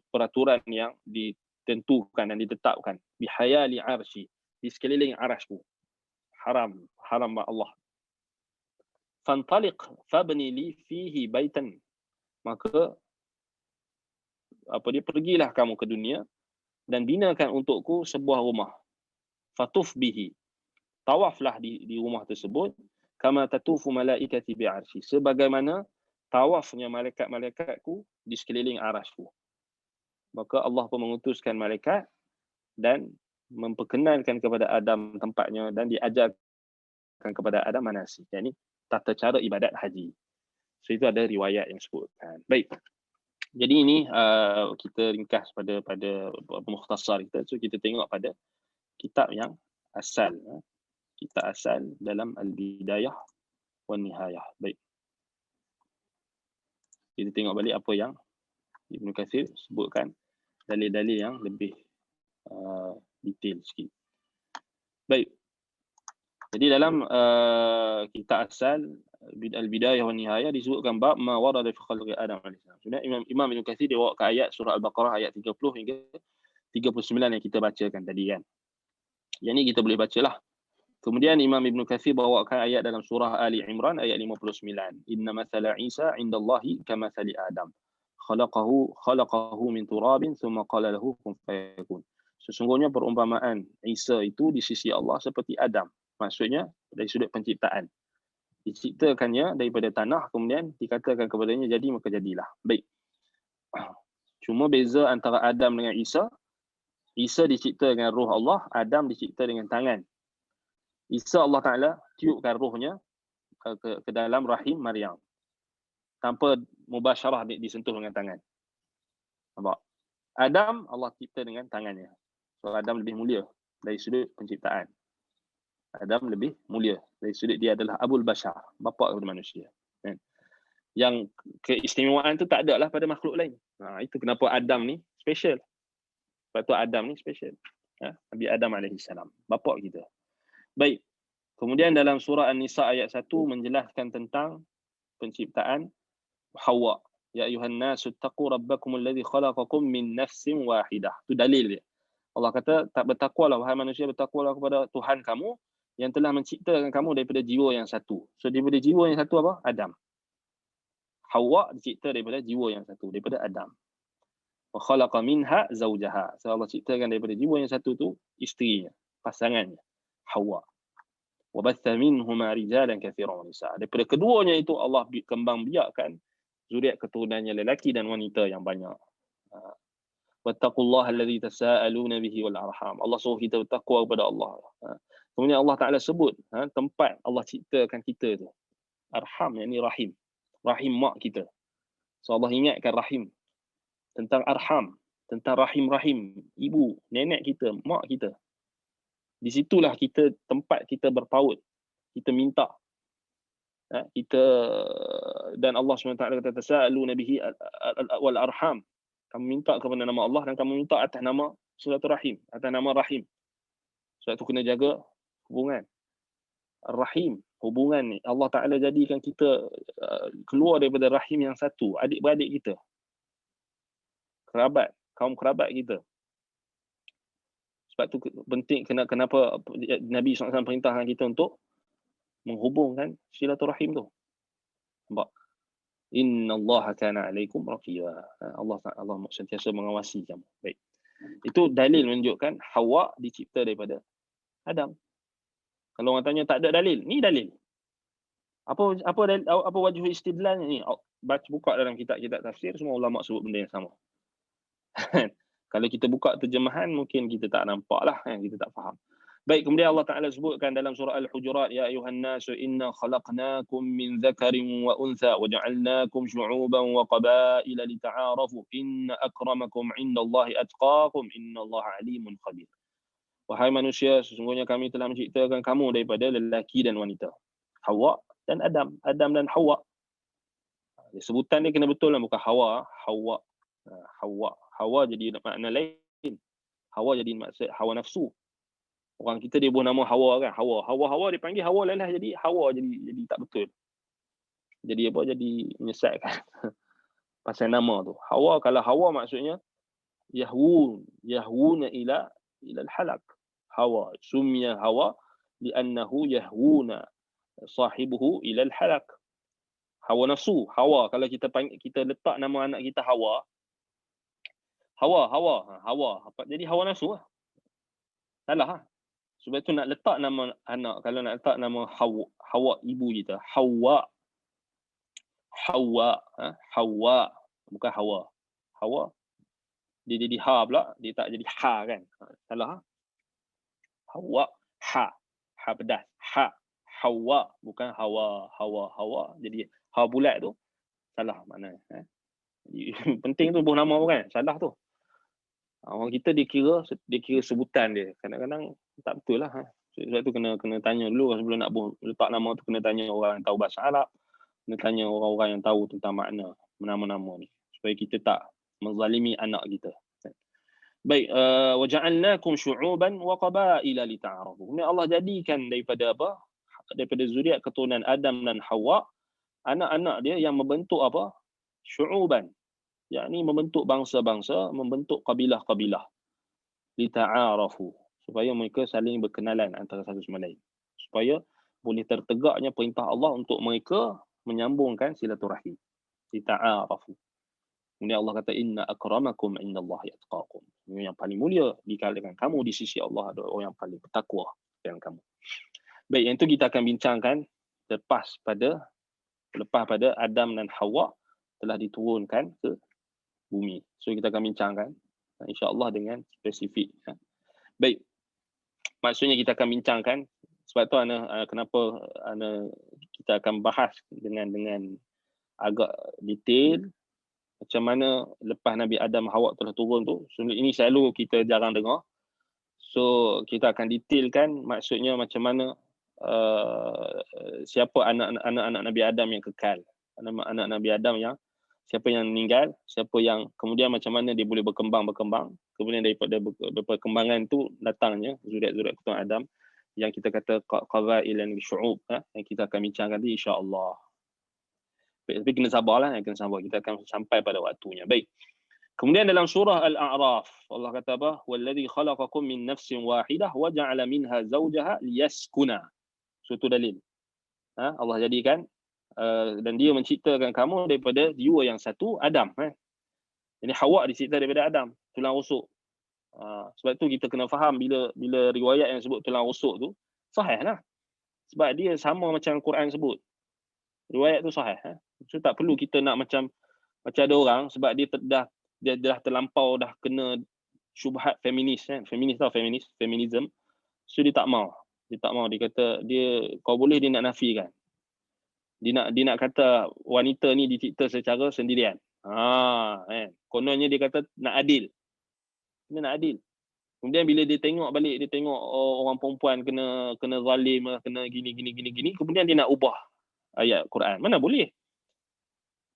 peraturan yang ditentukan dan ditetapkan. Bihayali arsy. Di sekeliling arasku. Haram Allah. Fantaliq fabni li fihi baitan. Maka pergilah kamu ke dunia dan binakan untukku sebuah rumah. Fatuf bihi. Tawaflah di rumah tersebut kama tatufu malaikati bi'arsy. Sebagaimana tawafnya malaikat-malaikatku di sekeliling arasku. Maka Allah pun mengutuskan malaikat dan memperkenalkan kepada Adam tempatnya dan diajarkan kepada Adam manasik. Yang ini tata cara ibadat haji. So itu ada riwayat yang sebutkan. Baik. Jadi ini kita ringkas pada mukhtasar kita. So kita tengok pada kitab yang asal. Kitab asal dalam Al-Bidayah wan Nihayah. Baik. kita tengok balik apa yang Ibnu Katsir sebutkan, dalil-dalil yang lebih detail sikit. Baik. Jadi dalam kitab asal Al-Bidayah wa Nihayah disebutkan bab ma warada fi khalqi Adam alaihissalam. Sebenarnya Imam Ibnu Katsir dia bawa ke ayat surah Al-Baqarah ayat 30 hingga 39 yang kita bacakan tadi kan. Yang ni kita boleh bacalah. Kemudian Imam Ibn Katsir bawakan ayat dalam surah Ali Imran ayat 59. Inna mathala Isa indallahi kamathali Adam. Khalaqahu min turabin thumma qala lahu kun fayakun. Sesungguhnya perumpamaan Isa itu di sisi Allah seperti Adam. Maksudnya dari sudut penciptaan. Diciptakannya daripada tanah, kemudian dikatakan kepadanya jadi, maka jadilah. Baik. Cuma beza antara Adam dengan Isa. Isa dicipta dengan ruh Allah, Adam dicipta dengan tangan. Isa Allah Ta'ala tiupkan ruhnya ke dalam rahim Maryam. Tanpa mubasyarah disentuh dengan tangan. Nampak? Adam Allah cipta dengan tangannya. So Adam lebih mulia dari sudut penciptaan. Adam lebih mulia dari sudut dia adalah Abul Bashar, bapa kepada manusia. Yang keistimewaan tu tak ada lah pada makhluk lain. Itu kenapa Adam ni special. Sebab tu Adam ni special. Nabi Adam alaihissalam, bapa kita. Baik. Kemudian dalam surah An-Nisa ayat 1 menjelaskan tentang penciptaan Hawa. Ya ayuhan nasu taqu rabbakum alladhi khalaqakum min nafsin wahidah. Itu dalil dia. Allah kata, tak bertakwalah wahai manusia, bertakwalah kepada Tuhan kamu yang telah menciptakan kamu daripada jiwa yang satu. So daripada jiwa yang satu apa? Adam. Hawa dicipta daripada jiwa yang satu, daripada Adam. Wa khalaqa minha zawjaha. So Allah ciptakan daripada jiwa yang satu tu isterinya, pasangannya, Hawa. Wa batha minhuma rijalan katsiran wa nisaa. Daripada keduanya itu Allah kembang biakkan zuriat keturunannya lelaki dan wanita yang banyak. Wattaqullaha alladhi tasaaluna bihi wal arham. Allah suruh kita bertakwa kepada Allah. Kemudian Allah Taala sebut tempat Allah ciptakan kita tu. Arham, yakni rahim. Rahim mak kita. So Allah ingatkan rahim. Tentang arham, tentang rahim-rahim ibu, nenek kita, mak kita. Di situlah kita, tempat kita berpaut. Kita minta. Kita, dan Allah SWT kata tasaaluna bihi wal arham. Kamu minta kepada nama Allah dan kamu minta atas nama silaturahim, atas nama rahim. Sebab tu kena jaga hubungan. Rahim, hubungan ni Allah Taala jadikan kita keluar daripada rahim yang satu, adik-beradik kita. Kerabat, kaum kerabat kita. Sebab tu penting, kenapa Nabi SAW perintahkan kita untuk menghubungkan silaturahim tu. Nampak? Innallaha kana alaikum raqiba. Allah sentiasa mengawasi kamu. Baik. Itu dalil menunjukkan Hawa dicipta daripada Adam. Kalau orang tanya tak ada dalil, ni dalil. Apa wajh istidlal ni? Baca buka dalam kitab-kitab tafsir, semua ulama sebut benda yang sama. Kalau kita buka terjemahan mungkin kita tak nampak lah, kita tak faham. Baik, kemudian Allah Ta'ala sebutkan dalam surah Al-Hujurat, Ya ayuhan nasu inna khalaqnakum min dhakarin wa untha wa ja'alnakum syu'uban wa qabaila lita'arafu inna akramakum indallahi atqakum innallaha alimun khabir. Wahai manusia, sesungguhnya kami telah menciptakan kamu daripada lelaki dan wanita. Hawa dan Adam. Adam dan Hawa. Sebutan dia kena betul lah, bukan Hawa. Hawa. Hawa jadi makna lain. Hawa jadi maksud hawa nafsu. Orang kita dia buat nama Hawa kan. Hawa dipanggil Hawa lelah jadi Hawa jadi tak betul. Jadi apa? Jadi menyesatkan. Pasal nama tu. Hawa, kalau Hawa maksudnya yahwuna ila al-halak. Hawa. Sumya Hawa li'annahu yahwuna sahibuhu ila al-halak. Hawa nafsu. Hawa. Kalau kita letak nama anak kita Hawa. Hawa. Jadi hawa nafsu lah. Salah lah. Sebab tu nak letak nama anak, kalau nak letak nama Hawa ibu kita, Hawa. Bukan Hawa. Hawa. Dia jadi ha pula, dia tak jadi ha kan. Salah ha. Hawa, ha pedas. Hawa, bukan Hawa. Jadi ha bulat tu salah maknanya. Penting tu buah nama kan, salah tu. Orang kita dia kira sebutan dia. Kadang-kadang tak betul lah. Sebab tu kena tanya dulu sebelum nak letak nama tu, kena tanya orang yang tahu bahasa Arab, kena tanya orang-orang yang tahu tentang makna. menama-nama ni, supaya kita tak menzalimi anak kita. Baik, wa ja'alnakum syu'uban wa qabaila lita'arafu. Kemudian Allah jadikan daripada apa? Daripada zuriat keturunan Adam dan Hawa, anak-anak dia yang membentuk apa? Syu'uban. Yakni membentuk bangsa-bangsa, membentuk kabilah-kabilah. Lita'arafu. Supaya mereka saling berkenalan antara satu sama lain. Supaya boleh tertegaknya perintah Allah untuk mereka menyambungkan silaturahim. Lita'arafu. Kemudian Allah kata, inna akramakum indallahi atqakum. Yang paling mulia di kalangan kamu di sisi Allah adalah orang yang paling bertakwa dalam kamu. Baik, yang itu kita akan bincangkan lepas pada Adam dan Hawa telah diturunkan ke bumi. So kita akan bincangkan insya-Allah dengan spesifik. Baik. Maksudnya kita akan bincangkan, sebab tu kenapa kita akan bahas dengan agak detail macam mana lepas Nabi Adam Hawa telah turun tu. So, ini selalu kita jarang dengar. So kita akan detailkan maksudnya macam mana siapa anak-anak Nabi Adam yang kekal, anak Nabi Adam yang siapa yang meninggal, siapa yang kemudian macam mana dia boleh berkembang, kemudian daripada perkembangan tu datangnya zuriat-zuriat keturunan Adam yang kita kata qawailan syu'ub, yang kita akan bincangkan nanti insya-Allah. Tapi kena sabarlah, kita akan sampai pada waktunya. Baik. Kemudian dalam surah Al-A'raf Allah kata apa? Wallazi khalaqakum min nafsin wahidah wa ja'ala minha zawjaha liyaskuna. Suatu dalil. Allah jadikan dan dia menciptakan kamu daripada jiwa yang satu, Adam. Jadi Hawa dicipta daripada Adam, tulang rusuk. Sebab tu kita kena faham bila riwayat yang sebut tulang rusuk tu sahih lah. Sebab dia sama macam Quran sebut. Riwayat tu sahih. So tak perlu kita nak macam ada orang sebab dia dah terlampau dah kena syubhat feminis kan. Feminism. So dia tak mau. Dia kata kau boleh dia nak nafikan. Dia nak kata wanita ni dicipta secara sendirian. Kononnya dia kata nak adil. Dia nak adil. Kemudian bila dia tengok balik, orang perempuan kena zalim, kena gini. Kemudian dia nak ubah ayat Quran. Mana boleh?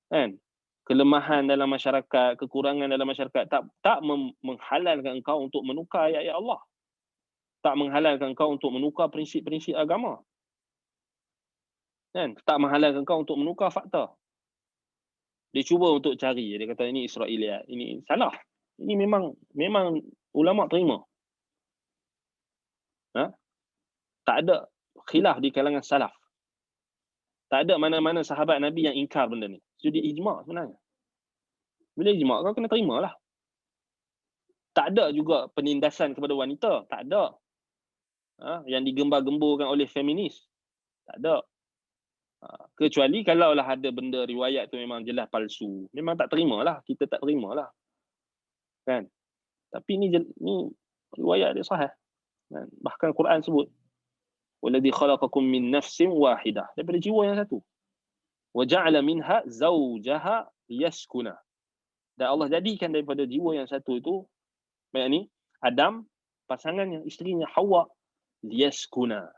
Kan? Kelemahan dalam masyarakat, kekurangan dalam masyarakat tak menghalalkan engkau untuk menukar ayat-ayat Allah. Tak menghalalkan engkau untuk menukar prinsip-prinsip agama. Kan? Tak menghalalkan engkau untuk menukar fakta. Dia cuba untuk cari, dia kata ini Israiliyat, ini salah. Ini memang ulama terima. Tak ada khilaf di kalangan salaf. Tak ada mana-mana sahabat Nabi yang ingkar benda ni. So dia ijma' sebenarnya. Bila ijma' kau kena terimalah. Tak ada juga penindasan kepada wanita. Tak ada. Yang digembar-gemburkan oleh feminis. Tak ada. Kecuali kalaulah ada benda riwayat tu memang jelas palsu. Memang tak terimalah. Kita tak terimalah. Kan? Tapi ni riwayat dia sahih. Kan? Bahkan Quran sebut. Walladzi khalaqakum min nafsin wahidah. Daripada jiwa yang satu. Wa ja'ala minha zawjaha liyaskuna. Dan Allah jadikan daripada jiwa yang satu itu, yakni Adam, pasangannya, isterinya Hawa, liyaskuna.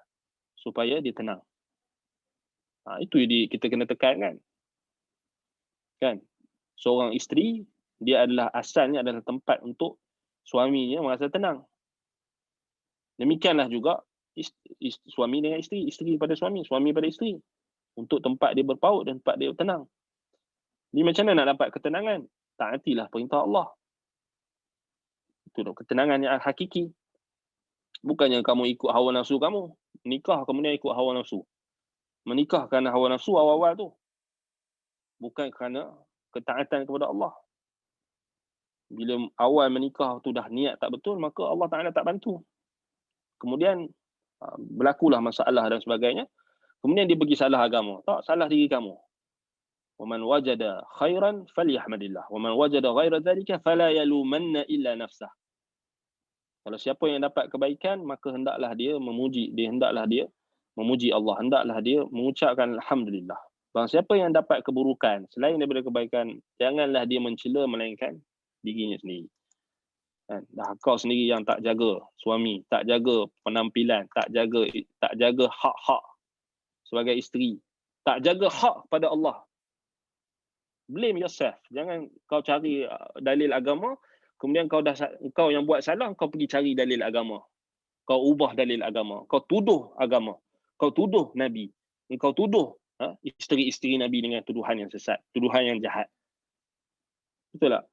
Supaya dia tenang. Itu kita kena tekankan. Kan? Seorang isteri, dia adalah asalnya adalah tempat untuk suaminya merasa tenang. Demikianlah juga suami dengan isteri pada suami pada isteri, untuk tempat dia berpaut dan tempat dia tenang. Ni macam mana nak dapat ketenangan? Taatilah perintah Allah. Itu ketenangan yang hakiki. Bukannya kamu ikut hawa nafsu kamu. Menikah kemudian ikut hawa nafsu. Menikah kerana hawa nafsu awal-awal tu. Bukan kerana ketaatan kepada Allah. Bila awal menikah tu dah niat tak betul, maka Allah Ta'ala tak bantu. Kemudian berlakulah masalah dan sebagainya. Kemudian dia pergi salah agama. Tak, salah diri kamu. وَمَنْ وَجَدَ خَيْرًا فَلْيَحْمَدِ اللَّهِ وَمَنْ وَجَدَ غَيْرَ ذَلِكَ فَلَا يَلُومَنَّ إِلَّا نَفْسَهُ. Kalau siapa yang dapat kebaikan, maka hendaklah dia memuji Allah, hendaklah dia mengucapkan alhamdulillah. Barang siapa yang dapat keburukan selain daripada kebaikan, janganlah dia mencela melainkan dirinya sendiri. Dah kau sendiri yang tak jaga suami, tak jaga penampilan, tak jaga hak-hak sebagai isteri, tak jaga hak pada Allah. Blame yourself. Jangan kau cari dalil agama, kemudian kau yang buat salah, kau pergi cari dalil agama. Kau ubah dalil agama. Kau tuduh agama. Kau tuduh Nabi. Kau tuduh isteri-isteri Nabi dengan tuduhan yang sesat, tuduhan yang jahat. Betul tak?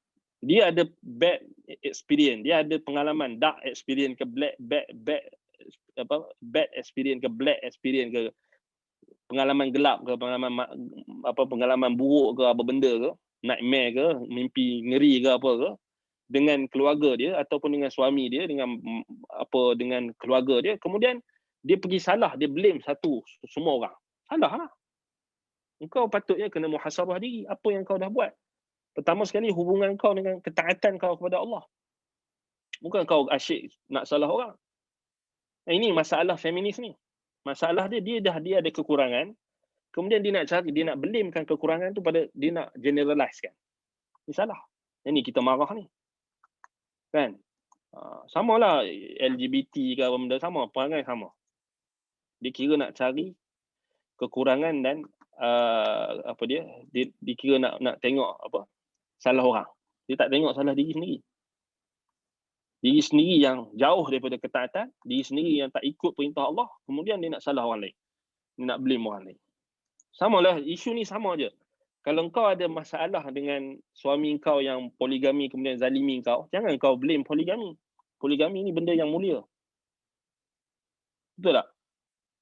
Dia ada bad experience, dia ada pengalaman dark experience ke bad experience ke black experience ke, pengalaman gelap ke, pengalaman buruk ke, apa benda ke, nightmare ke, mimpi ngeri ke apa ke, dengan keluarga dia ataupun dengan suami dia, dengan keluarga dia, kemudian dia pergi salah, dia blame semua orang. Salah lah. Engkau patutnya kena muhasabah diri. Apa yang kau dah buat? Pertama sekali, hubungan kau dengan ketaatan kau kepada Allah. Bukan kau asyik nak salah orang. Ini masalah feminis ni. Masalah dia ada kekurangan. Kemudian dia nak blamekan kekurangan tu pada, dia nak generalize kan. Ini salah. Ini kita marah ni. Kan? Samalah LGBT ke apa benda, sama. Perangai sama. Dia kira nak cari kekurangan dan dia kira nak tengok salah orang. Dia tak tengok salah diri sendiri. Diri sendiri yang jauh daripada ketaatan, diri sendiri yang tak ikut perintah Allah, kemudian dia nak salah orang lain. Dia nak blame orang lain. Samalah, isu ni sama je. Kalau kau ada masalah dengan suami kau yang poligami kemudian zalimi kau, jangan kau blame poligami. Poligami ni benda yang mulia. Betul tak?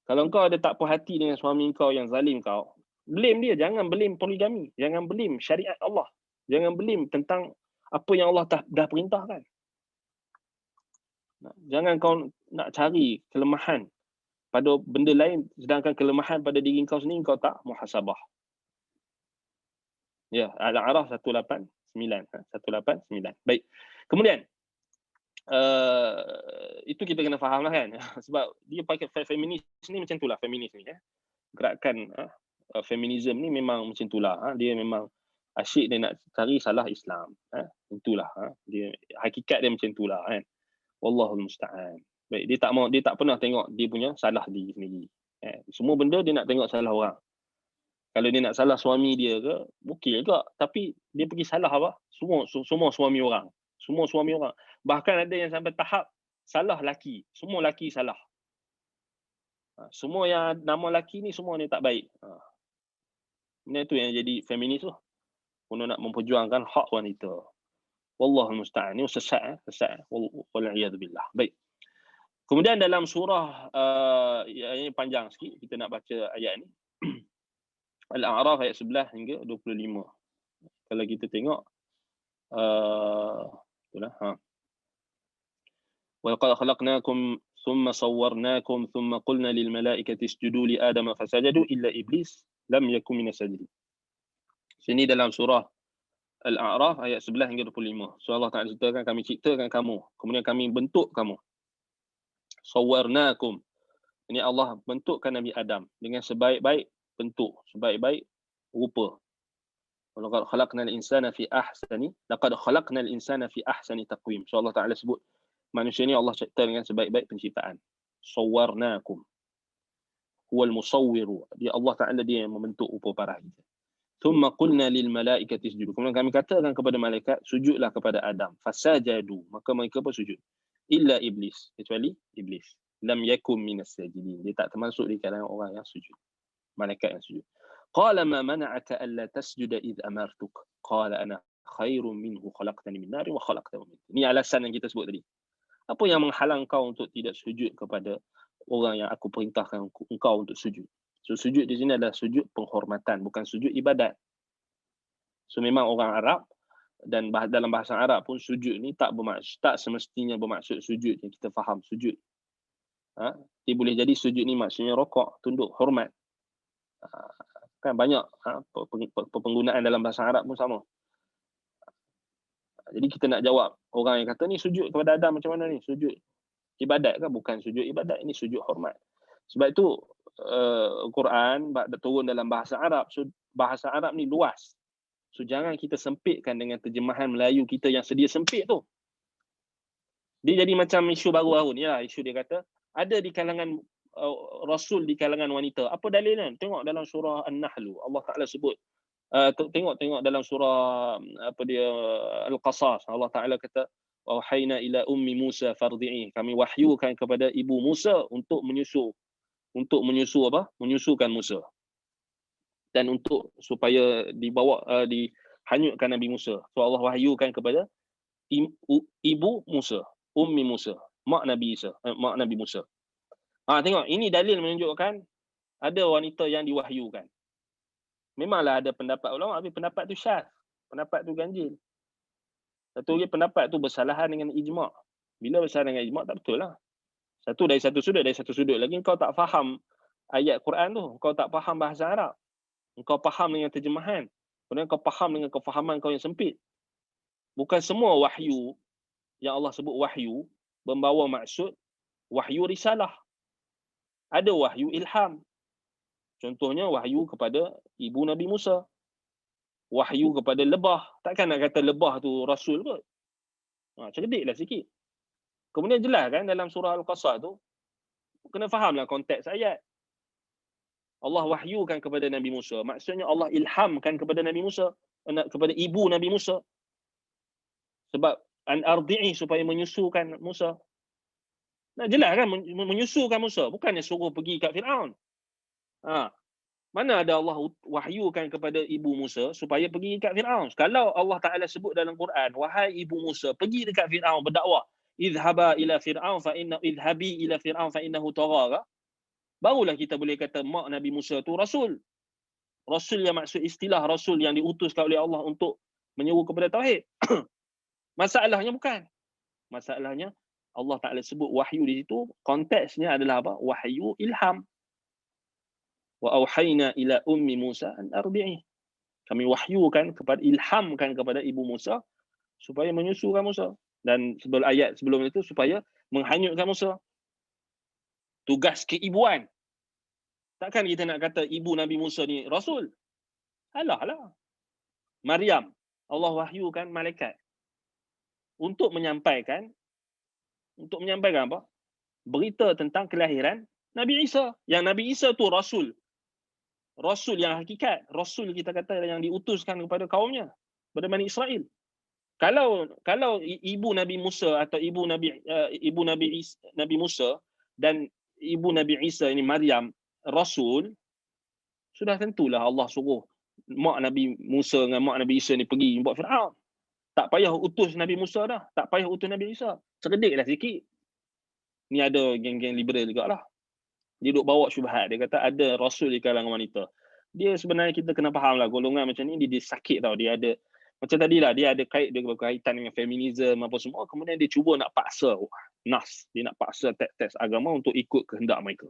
Kalau kau ada tak puas hati dengan suami kau yang zalim kau, blame dia. Jangan blame poligami. Jangan blame syariat Allah. Jangan blame tentang apa yang Allah dah perintahkan. Jangan kau nak cari kelemahan pada benda lain, sedangkan kelemahan pada diri kau sendiri kau tak muhasabah. Ya, Al-A'raf 189. 189. Baik. Kemudian, itu kita kena faham lah kan. Sebab dia pakai feminis ni macam itulah, feminis ni. Gerakan feminism ni memang macam itulah. Dia memang asyik dia nak cari salah Islam. Itulah. Dia, hakikat dia macam itulah kan. Wallahul musta'an. Baik, dia tak pernah tengok dia punya salah diri sendiri. Semua benda dia nak tengok salah orang. Kalau dia nak salah suami dia ke, okey juga. Tapi dia pergi salah apa? Semua suami orang. Semua suami orang. Bahkan ada yang sampai tahap salah laki. Semua laki salah. Semua yang nama laki ni semua ni tak baik. Ini tu yang jadi feminis tu. Untuk nak memperjuangkan hak wanita. Wallahul musta'an. Ini sesat. Wal'iyadzubillah. Baik. Kemudian dalam surah, ini panjang sikit. Kita nak baca ayat ni. Al-A'raf ayat 11 hingga 25. Kalau kita tengok, itulah. وَلَقَدْ خَلَقْنَاكُمْ ثُمَّ صَوَّرْنَاكُمْ ثُمَّ قُلْنَا لِلْمَلَائِكَةِ اسْجُدُوا لِآدَمَ فَسَجَدُوا إِلَّا إِبْلِيسَ لَمْ يَكُنْ مِنَ السَّاجِدِينَ. Sini dalam surah Al-A'raf ayat 11 hingga 25. So Allah Ta'ala ceritakan, kami ciptakan kamu, kemudian kami bentuk kamu. Sawwarnakum. Ini Allah bentukkan Nabi Adam dengan sebaik-baik bentuk, sebaik-baik rupa. Laqad khalaqnal insana fi ahsani taqwim. So Allah Ta'ala sebut manusia ni Allah cipta dengan sebaik-baik penciptaan. Sawwarnakum. Huwal musawwiru. Dia Allah Ta'ala dia yang membentuk rupa parah kita. Thumma qulna lil malaikati isjudu. Kemudian kami katakan kepada malaikat, sujudlah kepada Adam. Fasajadu. Maka mereka pun sujud. Illa iblis. Kecuali iblis. Lam yakum minas sajidin. Dia tak termasuk di kalangan orang yang sujud. Malaikat yang sujud. Qala ma mana'aka alla tasjuda idh amartuk. Qala ana khairun minhu khalaqtani min nari wa khalaqtahu min. Ini alasan yang kita sebut tadi. Apa yang menghalang kau untuk tidak sujud kepada orang yang aku perintahkan engkau untuk sujud? So sujud di sini adalah sujud penghormatan, bukan sujud ibadat. So memang orang Arab dan dalam bahasa Arab pun sujud ni tak semestinya bermaksud sujud yang kita faham sujud. Dia boleh jadi sujud ni maksudnya rokok, tunduk, hormat. Kan banyak penggunaan dalam bahasa Arab pun sama. Jadi kita nak jawab orang yang kata ni sujud kepada Adam macam mana ni? Sujud ibadat kan? Bukan sujud ibadat, ini sujud hormat. Sebab itu Quran turun dalam bahasa Arab. So bahasa Arab ni luas. So jangan kita sempitkan dengan terjemahan Melayu kita yang sedia sempit tu. Dia jadi macam isu baru-baru ni lah. Isu dia kata ada di kalangan Rasul di kalangan wanita. Apa dalilnya? Tengok dalam surah An-Nahl. Allah Ta'ala sebut Tengok dalam surah apa dia, Al-Qasas, Allah Taala kata, "Wahayna ila ummi Musa fardi'i." Kami wahyukan kepada ibu Musa untuk menyusu apa? Menyusukan Musa. Dan untuk supaya dibawa dihanyutkan Nabi Musa. So Allah wahyukan kepada ibu Musa, ummi Musa, mak Nabi Musa. Tengok, ini dalil menunjukkan ada wanita yang diwahyukan. Memanglah ada pendapat ulama, tapi pendapat tu syadz, pendapat tu ganjil. Satu lagi pendapat tu bersalahan dengan ijma'. Bila bersalahan dengan ijma' tak betul lah. Satu dari satu sudut lagi kau tak faham ayat Quran tu, kau tak faham bahasa Arab. Kau faham dengan terjemahan. Kemudian kau faham dengan kefahaman kau yang sempit. Bukan semua wahyu yang Allah sebut wahyu membawa maksud wahyu risalah. Ada wahyu ilham. Contohnya wahyu kepada ibu Nabi Musa. Wahyu kepada lebah. Takkan nak kata lebah tu rasul kot. Cerdiklah sikit. Kemudian jelas kan dalam surah Al-Qasas tu, kena fahamlah konteks ayat. Allah wahyukan kepada Nabi Musa. Maksudnya Allah ilhamkan kepada Nabi Musa, kepada ibu Nabi Musa. Sebab an ardi'i, supaya menyusukan Musa. Nah, jelas kan menyusukan Musa, bukannya suruh pergi kat Firaun. Mana ada Allah wahyukan kepada ibu Musa supaya pergi kat Firaun. Kalau Allah Taala sebut dalam Quran, wahai ibu Musa, pergi dekat Firaun berdakwah. Idhaba ila Firaun fa idhabi ila Firaun fa innahu tagha. Barulah kita boleh kata mak Nabi Musa tu rasul. Rasul yang maksud istilah rasul yang diutuskan oleh Allah untuk menyeru kepada tauhid. Masalahnya bukan. Masalahnya Allah Taala sebut wahyu di situ, konteksnya adalah apa? Wahyu ilham. Wa auhayna ila ummi Musa an ardi'i. Kami wahyukan kepada, ilhamkan kepada ibu Musa supaya menyusukan Musa. Dan sebelum ayat sebelum itu supaya menghanyutkan Musa. Tugas keibuan. Takkan kita nak kata ibu Nabi Musa ni rasul? Alah. Maryam, Allah wahyukan malaikat untuk menyampaikan apa? Berita tentang kelahiran Nabi Isa. Yang Nabi Isa tu rasul. Rasul yang hakikat. Rasul kita kata yang diutuskan kepada kaumnya, kepada Bani Israel. Kalau ibu Nabi Musa atau ibu Nabi Musa dan ibu Nabi Isa ini Maryam rasul, sudah tentulah Allah suruh mak Nabi Musa dengan mak Nabi Isa ni pergi buat Firaun. Tak payah utus Nabi Musa dah, tak payah utus Nabi Isa. Cerdiklah sikit. Ni ada geng-geng liberal jugalah. Dia duk bawa syubhat, dia kata ada rasul di kalangan wanita. Dia sebenarnya kita kena fahamlah golongan macam ni dia sakit tau. Dia ada macam tadilah, dia ada berkaitan dengan feminisme apa semua, kemudian dia cuba nak paksa nas, dia nak paksa teks agama untuk ikut kehendak mereka.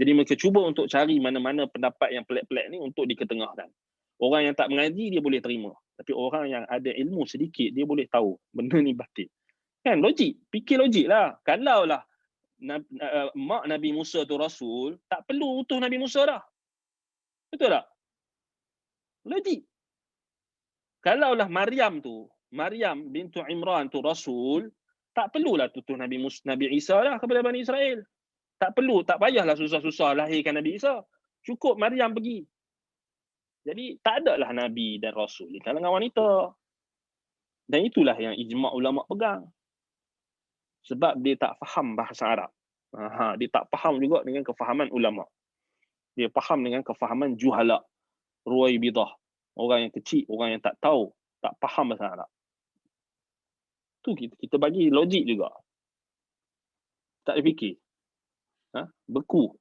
Jadi mereka cuba untuk cari mana-mana pendapat yang pelik-pelik ni untuk diketengahkan. Orang yang tak mengaji dia boleh terima, tapi orang yang ada ilmu sedikit dia boleh tahu benda ni batil. Kan logik, fikir logik lah. Kalaulah mak Nabi Musa tu rasul, tak perlu utus Nabi Musa dah. Betul tak? Logik. Kalaulah Maryam bintu Imran tu rasul, tak perlulah tutus Nabi Isa dah kepada Bani Israel. Tak payahlah susah-susah lahirkan Nabi Isa. Cukup Maryam pergi. Jadi tak adalah Nabi dan Rasul di kalangan wanita. Dan itulah yang ijma' ulama' pegang. Sebab dia tak faham bahasa Arab. Dia tak faham juga dengan kefahaman ulama'. Dia faham dengan kefahaman juhala', ruwaibidah. Orang yang kecil, orang yang tak tahu, tak faham bahasa Arab. Tu kita bagi logik juga. Tak ada fikir. Beku.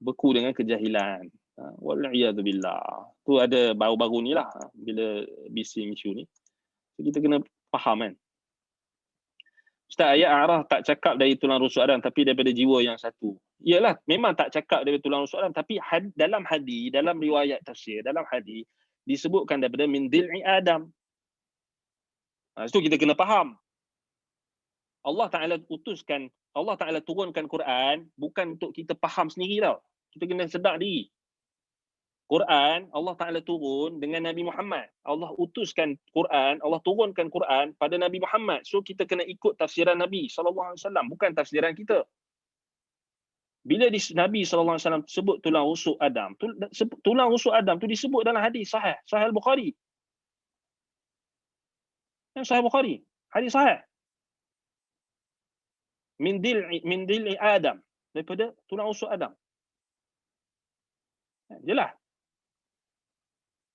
Beku dengan kejahilan. Wal'iyadzubillah. Tu ada baru-baru ni lah. Bila bising isu ni. Kita kena faham kan. Ustaz, ayat A'raf tak cakap dari tulang rusuk Adam, tapi daripada jiwa yang satu. Yalah, memang tak cakap dari tulang rusuk Adam, tapi dalam hadis, dalam riwayat tafsir, dalam hadis disebutkan daripada min dil'i Adam. Itu kita kena faham. Allah Ta'ala turunkan Quran bukan untuk kita faham sendiri tau. Kita kena sedar diri. Quran, Allah Ta'ala turun dengan Nabi Muhammad. Allah utuskan Quran, Allah turunkan Quran pada Nabi Muhammad. So kita kena ikut tafsiran Nabi SAW, bukan tafsiran kita. Bila Nabi SAW sebut tulang rusuk Adam, tulang rusuk Adam tu disebut dalam hadis sahih, Sahih Al-Bukhari. Sahih Bukhari, hadis sahih. Min dil'i Adam, daripada tulang rusuk Adam. Jelas.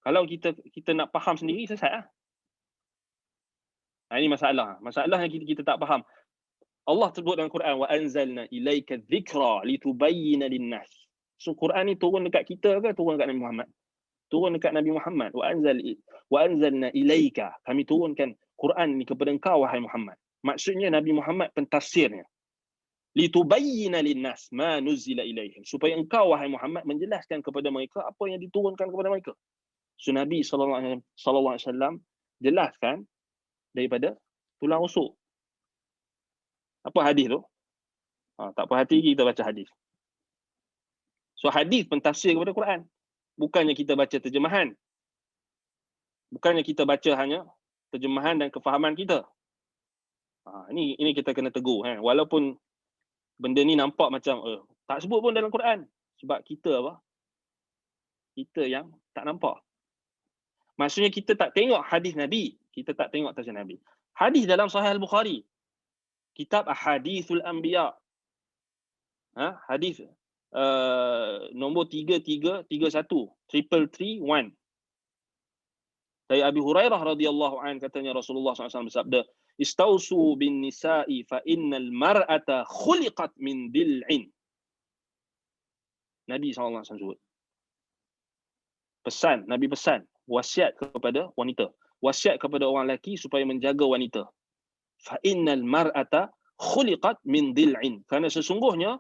Kalau kita nak faham sendiri, sesat lah. Ini masalah. Masalah yang kita tak faham. Allah sebut dalam Quran, wa anzalna ilaika dzikra litubayyana lin-nas. So Quran ni turun dekat kita ke turun dekat Nabi Muhammad? Turun dekat Nabi Muhammad. Wa anzalna ilaika, kami turunkan Quran ni kepada engkau wahai Muhammad. Maksudnya Nabi Muhammad pentafsirnya. Litubayyana lin-nas ma nuzila ilaihim, supaya engkau wahai Muhammad menjelaskan kepada mereka apa yang diturunkan kepada mereka. So Nabi sallallahu alaihi wasallam jelaskan daripada tulang rusuk. Apa hadis tu? Tak puas hati kita baca hadis. So hadis pentafsir kepada Quran. Bukannya kita baca terjemahan. Bukannya kita baca hanya terjemahan dan kefahaman kita. Ini kita kena tegur. Walaupun benda ni nampak macam tak sebut pun dalam Quran. Sebab kita apa? Kita yang tak nampak. Maksudnya kita tak tengok hadis Nabi. Kita tak tengok tafsir Nabi. Hadis dalam Sahih Al-Bukhari. Kitab Ahadithul Anbiya. Hadis nombor 3331, 3331. Dari Abi Hurairah radhiyallahu an, katanya Rasulullah SAW bersabda, "Istausu bin nisa'i fa innal mar'ata khuliqat min dil'in." Nabi SAW sebut. Nabi pesan, wasiat kepada wanita. Wasiat kepada orang lelaki supaya menjaga wanita. Fa innal mar'ata khuliqat min dil'in. Kerana sesungguhnya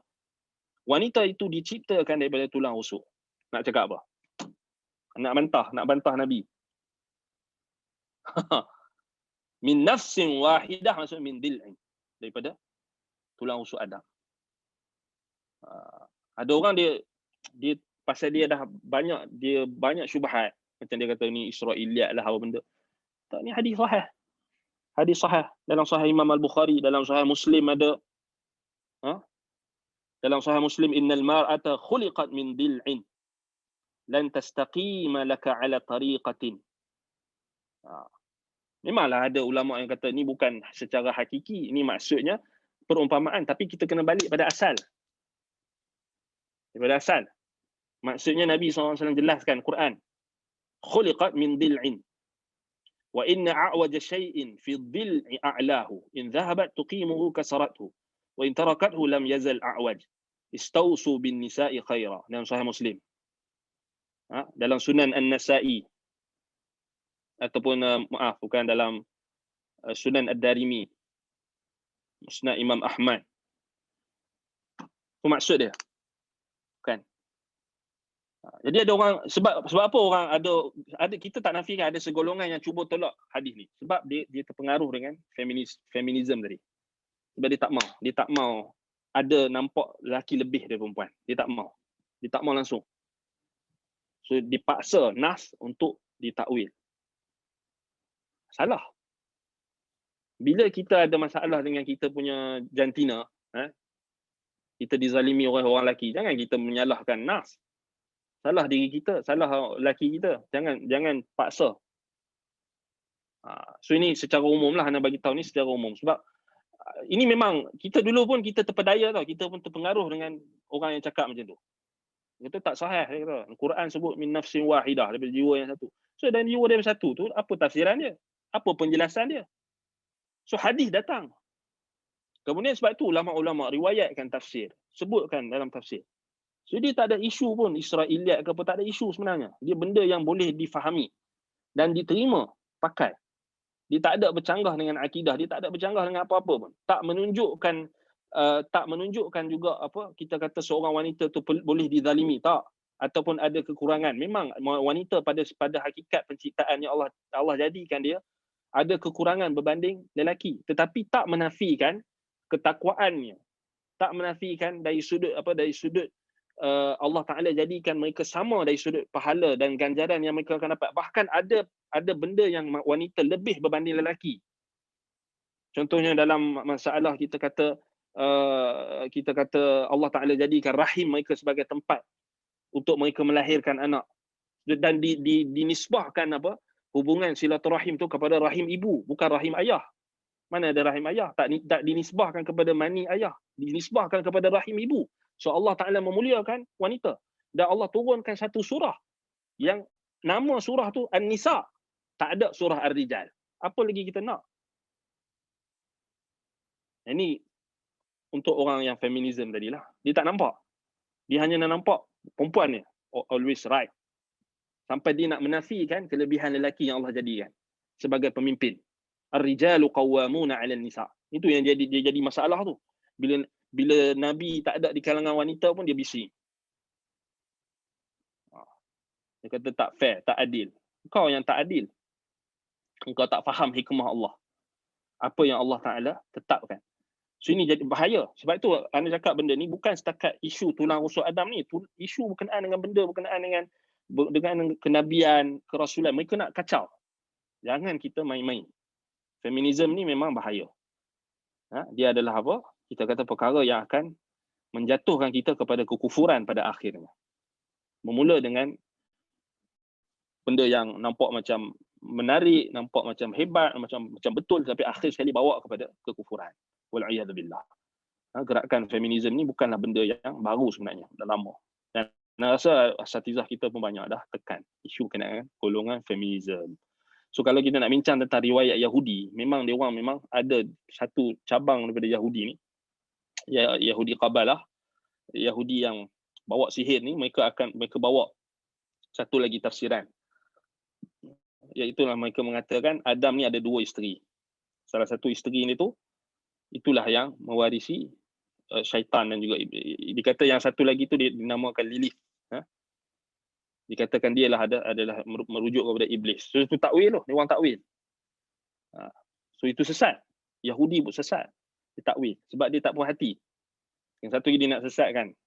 wanita itu diciptakan daripada tulang rusuk. Nak cakap apa? Nak bantah Nabi. Min nafsin wahidah, maksud min dil'in, daripada tulang rusuk Adam. Ada orang dia pasal dia banyak syubhat. Macam dia kata ni Israiliyat lah apa benda. Tak, ni hadis sahih. Hadis sahih dalam Sahih Imam Al-Bukhari, dalam Sahih Muslim ada. Dalam Sahih Muslim, innal mar'ata khuliqat min dil'in lan tastaqima laka ala tariqatin. Memanglah ada ulama yang kata ni bukan secara hakiki, ini maksudnya perumpamaan, tapi kita kena balik pada asal. Daripada asal. Maksudnya Nabi SAW jelaskan Quran. Khuliqat min dil'in. Wa inna a'waja shay'in fi dhil'i a'lahu in dhahabat tuqimuhu kasarathu wa in tarakathu lam yazal a'waj istausu bin nisa'i khaira. Dalam Sahih Muslim. Dalam Sunan An-Nasa'i, ataupun bukan dalam Sunan Ad-Darimi, Musnad Imam Ahmad. Apa maksud dia? Kan? Jadi ada orang, sebab apa orang ada kita tak nafikan ada segolongan yang cuba tolak hadis ni. Sebab dia terpengaruh dengan feminism tadi. Sebab dia tak mau ada nampak lelaki lebih daripada perempuan. Dia tak mau langsung. So dipaksa nas untuk ditakwil. Salah. Bila kita ada masalah dengan kita punya jantina, kita dizalimi oleh orang lelaki, jangan kita menyalahkan nas. Salah diri kita, salah lelaki kita. Jangan paksa. So ini secara umum lah, nak bagi tahu ni secara umum. Sebab ini memang kita dulu pun kita terpedaya tau, kita pun terpengaruh dengan orang yang cakap macam tu. Itu tak sahih dia kata. Al-Quran sebut min nafsin wahidah, daripada jiwa yang satu. So dan jiwa dia satu tu, apa tafsiran dia? Apa penjelasan dia? So hadis datang. Kemudian sebab tu ulama-ulama riwayatkan tafsir, sebutkan dalam tafsir. So dia tak ada isu pun Israiliyat ke apa, tak ada isu sebenarnya. Dia benda yang boleh difahami dan diterima pakai. Dia tak ada bercanggah dengan akidah, dia tak ada bercanggah dengan apa-apa pun. Tak menunjukkan juga apa kita kata seorang wanita tu boleh dizalimi, tak, ataupun ada kekurangan. Memang wanita pada hakikat penciptaan yang Allah jadikan dia ada kekurangan berbanding lelaki, tetapi tak menafikan ketakwaannya. Tak menafikan dari sudut Allah Ta'ala jadikan mereka sama dari sudut pahala dan ganjaran yang mereka akan dapat. Bahkan ada benda yang wanita lebih berbanding lelaki. Contohnya dalam masalah kita kata kita kata Allah Ta'ala jadikan rahim mereka sebagai tempat untuk mereka melahirkan anak, dan dinisbahkan apa, hubungan silaturahim tu kepada rahim ibu, bukan rahim ayah. Mana ada rahim ayah? Tak dinisbahkan kepada mani ayah, dinisbahkan kepada rahim ibu. So Allah Ta'ala memuliakan wanita, dan Allah turunkan satu surah yang nama surah tu An-Nisa, tak ada surah Ar-Rijal. Apa lagi kita nak? Ini untuk orang yang feminism tadilah. Dia tak nampak. Dia hanya nak nampak perempuan ni always right. Sampai dia nak menafikan kelebihan lelaki yang Allah jadikan sebagai pemimpin. Ar-rijalu qawwamuna 'alan nisa. Itu yang dia jadi masalah tu. Bila Nabi tak ada di kalangan wanita pun dia bising. Dia kata tak fair, tak adil. Kau yang tak adil. Engkau tak faham hikmah Allah. Apa yang Allah Ta'ala tetapkan. So ini jadi bahaya. Sebab itu anda cakap benda ni bukan setakat isu tulang rusuk Adam ni. Isu berkenaan dengan benda, berkenaan dengan kenabian, kerasulan. Mereka nak kacau. Jangan kita main-main. Feminism ni memang bahaya. Dia adalah apa? Kita kata perkara yang akan menjatuhkan kita kepada kekufuran pada akhirnya. Bermula dengan benda yang nampak macam menarik, nampak macam hebat, macam betul, tapi akhir sekali bawa kepada kekufuran. Wal'iyadzubillah. Gerakan feminism ni bukanlah benda yang baru sebenarnya, dah lama. Dan saya rasa asatizah kita pun banyak dah tekan isu kenaan golongan feminism. So kalau kita nak bincang tentang riwayat Yahudi, memang dia orang memang ada satu cabang daripada Yahudi ni, Yahudi Qabalah, Yahudi yang bawa sihir ni, mereka bawa satu lagi tafsiran. Iaitu mereka mengatakan Adam ni ada dua isteri. Salah satu isteri ni tu, itulah yang mewarisi syaitan, dan juga dikata yang satu lagi tu dinamakan Lilith. Dikatakan dia adalah merujuk kepada iblis. So itu takwil tu, dia orang takwil. So itu sesat. Yahudi pun sesat. Dia takwil sebab dia tak puas hati. Yang satu dia nak sesatkan.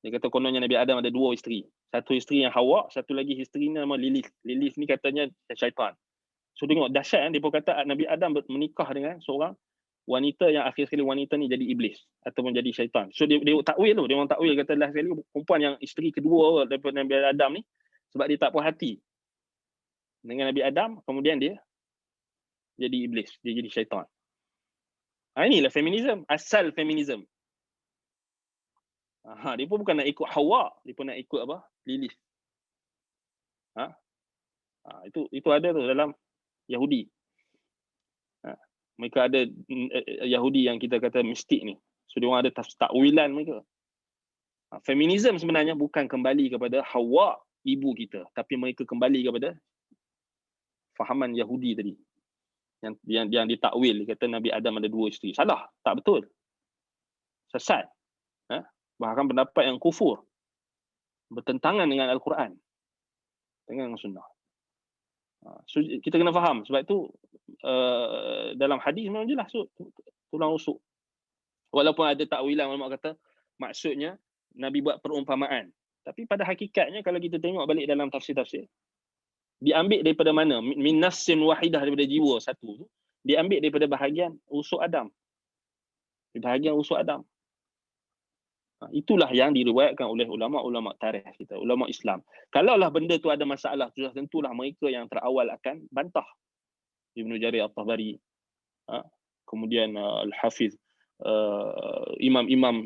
Dia kata kononnya Nabi Adam ada dua isteri. Satu isteri yang Hawa, satu lagi isteri ni nama Lilith. Lilith ni katanya syaitan. So tengok dahsyat kan, dia pun kata Nabi Adam menikah dengan seorang wanita yang akhir sekali wanita ni jadi iblis ataupun jadi syaitan. So dia takwil tu, dia orang takwil kata lah sekali perempuan yang isteri kedua daripada Nabi Adam ni, sebab dia tak puas hati dengan Nabi Adam, kemudian dia jadi iblis, dia jadi syaitan. Inilah feminism, asal feminism. Dia pun bukan nak ikut Hawa, dia pun nak ikut apa? Lilith. Itu ada tu dalam Yahudi. Mereka ada Yahudi yang kita kata mistik ni. So dia orang ada takwilan mereka. Feminism sebenarnya bukan kembali kepada Hawa, ibu kita, tapi mereka kembali kepada fahaman Yahudi tadi. Yang ditakwil, kata Nabi Adam ada dua isteri. Salah, tak betul. Sesat. Bahkan pendapat yang kufur. Bertentangan dengan Al-Quran. Dengan sunnah. So kita kena faham. Sebab itu dalam hadis memang jelas tulang rusuk. Walaupun ada takwilan ulama kata maksudnya Nabi buat perumpamaan. Tapi pada hakikatnya kalau kita tengok balik dalam tafsir-tafsir, diambil daripada mana? Min nassin wahidah, daripada jiwa satu tu, diambil daripada bahagian rusuk Adam. Bahagian rusuk Adam. Itulah yang diriwayatkan oleh ulama-ulama tarikh kita, ulama Islam. Kalaulah benda tu ada masalah, sudah tentulah mereka yang terawal akan bantah. Ibnu Jarir At-Tabari, kemudian Al-Hafiz, imam-imam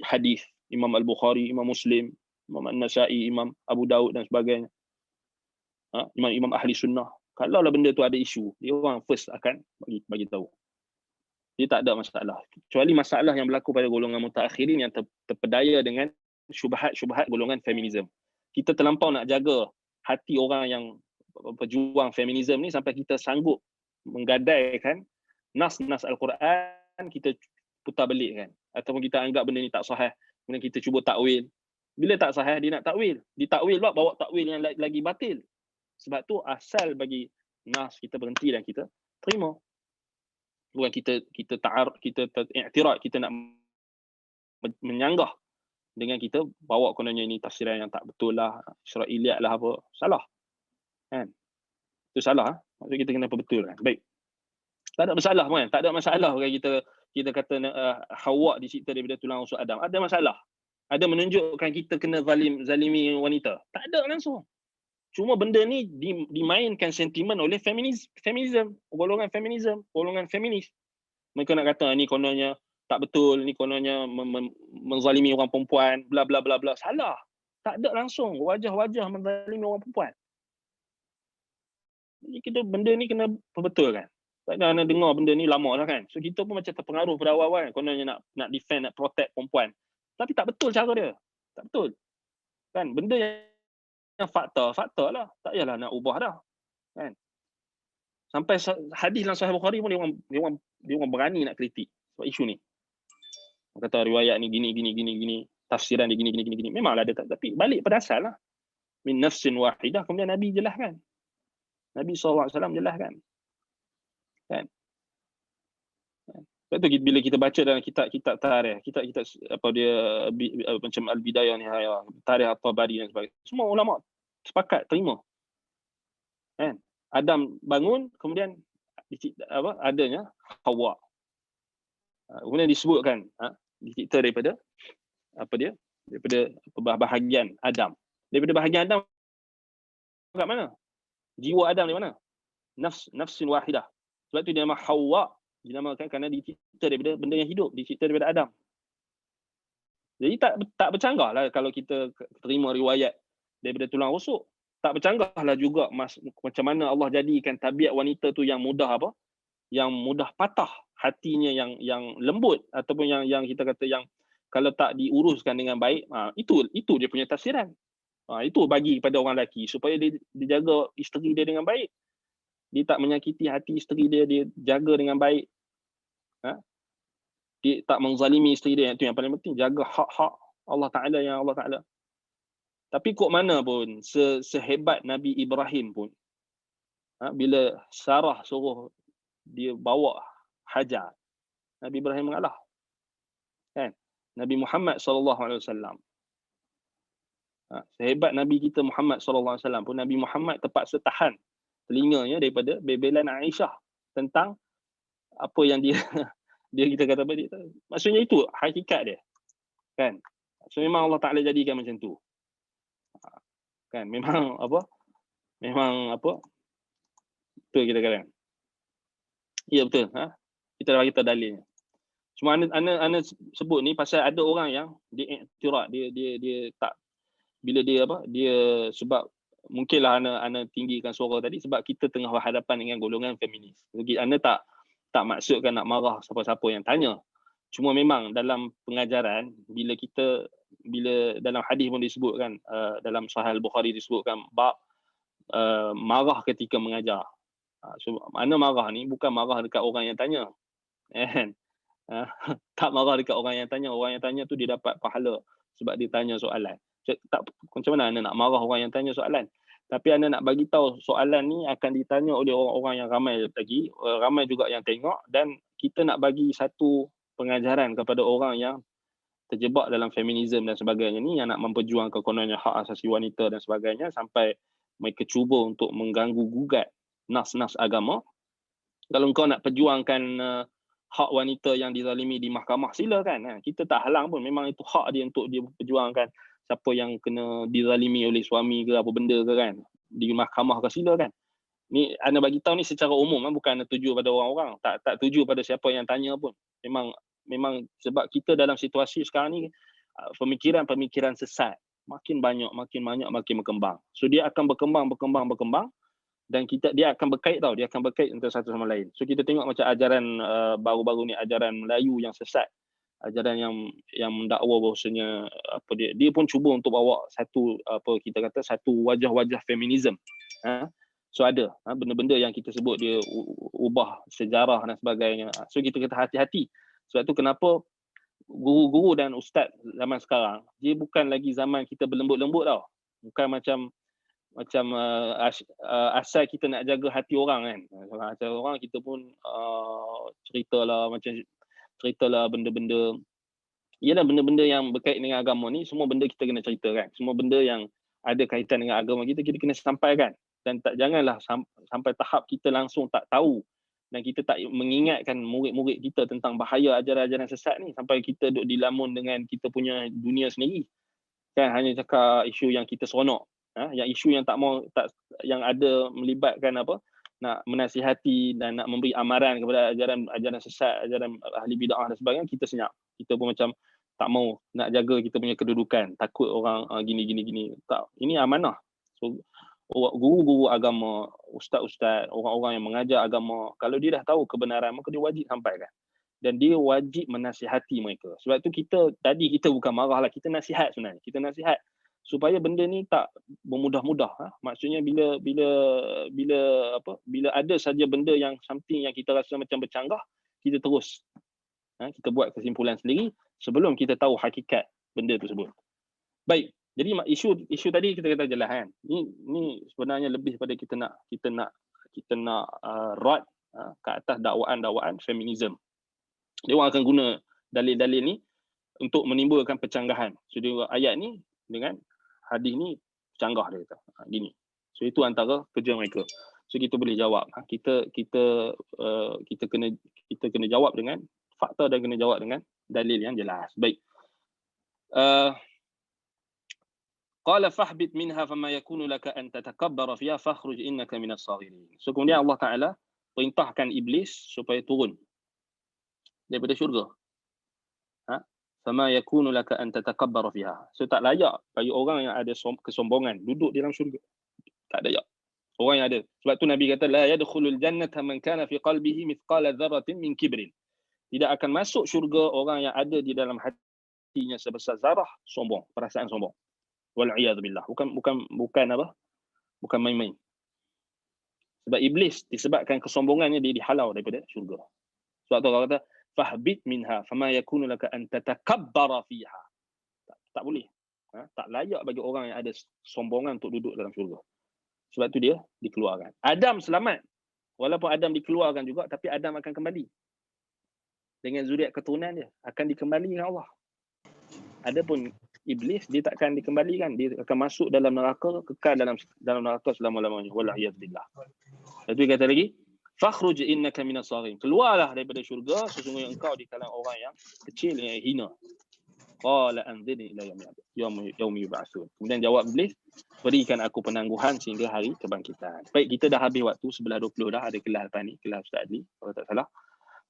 hadis, Imam Al-Bukhari, Imam Muslim, Imam An-Nasai, Imam Abu Daud dan sebagainya. Imam-imam ahli sunnah. Kalaulah benda tu ada isu, dia orang first akan bagi tahu. Dia tak ada masalah. Kecuali masalah yang berlaku pada golongan mutaakhirin yang terpedaya dengan syubhat-syubhat golongan feminism. Kita terlampau nak jaga hati orang yang pejuang feminism ni sampai kita sanggup menggadaikan nas-nas Al-Quran, kita putar balik kan. Ataupun kita anggap benda ni tak sahih. Kemudian kita cuba takwil. Bila tak sahih, dia nak takwil. Ditakwil pula bawa takwil yang lagi batil. Sebab tu asal bagi nas kita berhenti dan kita terima. Bukan kita i'tirad, kita nak menyanggah dengan kita bawa kononnya ini tafsiran yang tak betul lah, Israiliyat lah apa. Salah. Kan? Itu salah. Maksud kita kena betul kan. Baik. Tak ada masalah kan? Tak ada masalah kalau kita kita kata Hawa dicipta daripada tulang rusuk Adam, ada masalah? Ada menunjukkan kita kena zalimi wanita? Tak ada langsung. Cuma benda ni dimainkan sentimen oleh feminism, golongan feminis. Mereka nak kata ni kononnya tak betul, ni kononnya menzalimi orang perempuan, bla bla bla bla. Salah. Tak ada langsung wajah-wajah menzalimi orang perempuan. Jadi kita benda ni kena perbetulkan. Tak ada nak dengar benda ni lama dah kan. So kita pun macam terpengaruh pada awal kan, kononnya nak defend, nak protect perempuan. Tapi tak betul cara dia. Tak betul. Kan benda yang fakta lah. Tak payahlah nak ubah dah. Kan. Sampai hadis dalam Sahih Bukhari pun dia orang berani nak kritik sebab isu ni. Kata riwayat ni gini, tafsiran dia gini. Memanglah ada, tapi balik pada asal lah. Min nafsin wahidah, kemudian Nabi jelaskan. Nabi SAW jelaskan. Kan? Sebab tu bila kita baca dalam kitab tarikh, kitab apa dia macam Al-Bidayah Nihayah, Tarikh At-Tabari dan sebagainya. Semua ulama sepakat terima. Kan? Adam bangun, kemudian adanya Hawa. Kemudian disebutkan dicipta daripada bahagian Adam. Daripada bahagian Adam kat mana? Jiwa Adam di mana? Nafsin wahidah. Sebab tu dia nama Hawa, dinamakan kerana dicipta daripada benda yang hidup, dicipta daripada Adam. Jadi tak bercanggah lah kalau kita terima riwayat daripada tulang rusuk. Tak bercanggah lah juga macam mana Allah jadikan tabiat wanita tu yang mudah yang mudah patah hatinya, yang lembut, ataupun yang kita kata yang kalau tak diuruskan dengan baik, itu dia punya tafsiran. Itu bagi kepada orang lelaki supaya dia jaga isteri dia dengan baik. Dia tak menyakiti hati isteri dia jaga dengan baik. Dia tak menzalimi isteri dia, itu yang paling penting, jaga hak-hak Allah Ta'ala yang Allah Ta'ala. Tapi kok mana pun, sehebat Nabi Ibrahim pun, bila Sarah suruh dia bawa Hajar, Nabi Ibrahim mengalah. Kan? Nabi Muhammad SAW, sehebat Nabi kita Muhammad SAW pun, Nabi Muhammad terpaksa tahan telinganya daripada bebelan Aisyah tentang apa yang dia kita kata apa dia. Maksudnya itu hakikat dia. Kan? So memang Allah Ta'ala jadikan macam tu. Kan memang betul kita kata. Ya betul, kita dah bagi tahu dalilnya. Cuma ana sebut ni pasal ada orang yang dia iktiraf, dia tak, bila dia sebab mungkinlah ana tinggikan suara tadi sebab kita tengah berhadapan dengan golongan feminis. Jadi ana tak maksudkan nak marah siapa-siapa yang tanya. Cuma memang dalam pengajaran bila dalam hadis pun disebutkan, dalam Sahih Al-Bukhari disebutkan bab marah ketika mengajar. So mana marah ni bukan marah dekat orang yang tanya. Kan? Tak marah dekat orang yang tanya. Orang yang tanya tu dia dapat pahala sebab dia tanya soalan. Macam mana anda nak marah orang yang tanya soalan? Tapi anda nak bagi tahu soalan ni akan ditanya oleh orang-orang yang ramai lagi, ramai juga yang tengok, dan kita nak bagi satu pengajaran kepada orang yang terjebak dalam feminisme dan sebagainya ni, yang nak memperjuangkan kononnya hak asasi wanita dan sebagainya, sampai mereka cuba untuk mengganggu gugat nas-nas agama. Kalau kau nak perjuangkan hak wanita yang dizalimi di mahkamah, silakan. Kita tak halang pun, memang itu hak dia untuk dia perjuangkan. Siapa yang kena dizalimi oleh suami ke apa benda ke kan, di mahkamah ke, silakan. Ni anda bagi tahu ni secara umum, bukan anda tuju pada orang-orang, tak tuju pada siapa yang tanya pun. Memang sebab kita dalam situasi sekarang ni, pemikiran sesat makin banyak, makin berkembang. So dia akan berkembang dan dia akan berkait antara satu sama lain. So kita tengok macam ajaran baru-baru ni, ajaran Melayu yang sesat, ajaran yang mendakwa bahawasanya dia pun cuba untuk bawa satu satu wajah-wajah feminisme. So ada benda-benda yang kita sebut dia ubah sejarah dan sebagainya. So kita kata hati-hati. Sebab tu kenapa guru-guru dan ustaz zaman sekarang, dia bukan lagi zaman kita berlembut-lembut tau. Bukan macam asal kita nak jaga hati orang kan. Hati orang kita pun ceritalah benda-benda. Ialah benda-benda yang berkait dengan agama ni, semua benda kita kena cerita kan. Semua benda yang ada kaitan dengan agama kita kena sampaikan. Dan janganlah sampai tahap kita langsung tak tahu dan kita tak mengingatkan murid-murid kita tentang bahaya ajaran-ajaran sesat ni, sampai kita duk dilamun dengan kita punya dunia sendiri. Kan hanya cakap isu yang kita seronok, yang isu yang yang ada melibatkan nak menasihati dan nak memberi amaran kepada ajaran sesat, ajaran ahli bid'ah dan sebagainya, kita senyap. Kita pun macam tak mau nak jaga kita punya kedudukan, takut orang gini. Tak, ini amanah. So guru-guru agama, ustaz-ustaz, orang-orang yang mengajar agama, kalau dia dah tahu kebenaran, maka dia wajib sampaikan. Dan dia wajib menasihati mereka. Sebab tu kita bukan marah lah, kita nasihat sebenarnya. Kita nasihat supaya benda ni tak bermudah-mudah. Maksudnya bila ada saja benda yang something yang kita rasa macam bercanggah, kita terus kita buat kesimpulan sendiri sebelum kita tahu hakikat benda tersebut. Baik. Jadi isu tadi kita kata jelas kan. Ni sebenarnya lebih pada kita nak rod ke atas dakwaan feminisme. Dia orang akan guna dalil-dalil ni untuk menimbulkan pencanggahan. So dia ayat ni dengan hadis ni canggah dia kata. Gini. So itu antara kerja mereka. So kita boleh jawab. Kita kena jawab dengan fakta dan kena jawab dengan dalil yang jelas. Baik. Qala fahbit minha fama yakunu laka an tatakabbara fiha fakhruj innaka minas saghirin. So kemudian Allah Taala perintahkan iblis supaya turun daripada syurga. Fama yakunu laka an tatakabbara fiha. So tak layak bagi orang yang ada kesombongan duduk di dalam syurga. Tak layak. Orang yang ada. Sebab tu Nabi kata la yadkhulul jannata man kana fi qalbihi mithqala dzarratin min kibrin. Tidak akan masuk syurga orang yang ada di dalam hatinya sebesar zarah sombong, perasaan sombong. Wal'iyadzubillah. Bukan main-main. Sebab iblis disebabkan kesombongannya dia dihalau daripada syurga. Sebab tu Allah kata fahbit minha fama yakunu laka an tatakabbara fiha. Tak boleh. Tak layak bagi orang yang ada sombongan untuk duduk dalam syurga. Sebab tu dia dikeluarkan. Adam selamat. Walaupun Adam dikeluarkan juga, tapi Adam akan kembali. Dengan zuriat keturunan dia akan dikembalikan Allah. Adapun iblis dia takkan dikembalikan, dia akan masuk dalam neraka, kekal dalam neraka selama-lamanya. Wal'iyadzubillah. Lepas tu kata lagi fakhruj innaka minas saghirin. Keluarlah daripada syurga, sesungguhnya engkau di kalangan orang yang kecil, yang hina. Qala anzirni ila yaumi yub'atsun. Kemudian jawab iblis, berikan aku penangguhan sehingga hari kebangkitan. Baik, kita dah habis waktu 11.20 dah, ada kelas lepas ni, kelas Ustaz Adli kalau tak salah.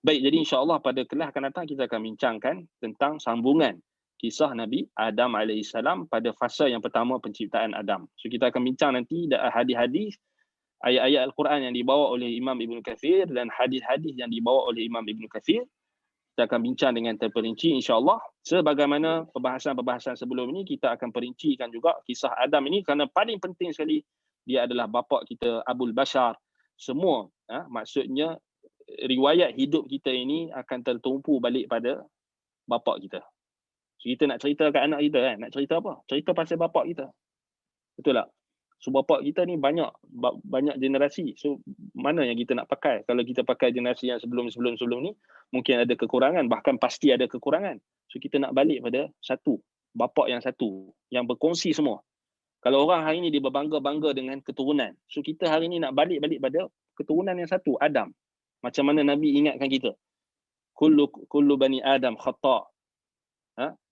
Baik, jadi insya-Allah pada kelas akan datang kita akan bincangkan tentang sambungan kisah Nabi Adam AS pada fasa yang pertama penciptaan Adam. So kita akan bincang nanti hadis-hadis, ayat-ayat Al-Quran yang dibawa oleh Imam Ibn Kathir dan hadis-hadis yang dibawa oleh Imam Ibn Kathir. Kita akan bincang dengan terperinci insya-Allah. Sebagaimana perbahasan-perbahasan sebelum ini, kita akan perincikan juga kisah Adam ini kerana paling penting sekali dia adalah bapa kita Abul Bashar. Semua maksudnya riwayat hidup kita ini akan tertumpu balik pada bapa kita. So, kita nak cerita kat anak kita kan, nak cerita apa? Cerita pasal bapak kita. Betul tak? So bapak kita ni banyak generasi. So mana yang kita nak pakai? Kalau kita pakai generasi yang sebelum ni, mungkin ada kekurangan, bahkan pasti ada kekurangan. So kita nak balik pada satu, bapak yang satu, yang berkongsi semua. Kalau orang hari ni dia berbangga-bangga dengan keturunan, so kita hari ni nak balik pada keturunan yang satu, Adam. Macam mana Nabi ingatkan kita. Kullu bani Adam khata'.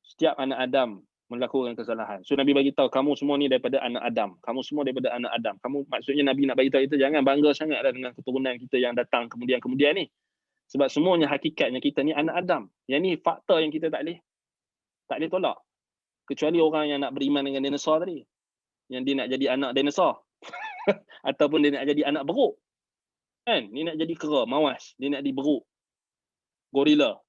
Setiap anak Adam melakukan kesalahan. So Nabi bagi tahu kamu semua ni daripada anak Adam. Kamu semua daripada anak Adam. Maksudnya Nabi nak bagi tahu kita jangan bangga sangatlah dengan keturunan kita yang datang kemudian ni. Sebab semuanya hakikatnya kita ni anak Adam. Yang ni fakta yang kita tak boleh tolak. Kecuali orang yang nak beriman dengan dinosaur tadi. Yang dia nak jadi anak dinosaur. Ataupun dia nak jadi anak beruk. Kan? Dia nak jadi kera, mawas. Dia nak jadi beruk. Gorila.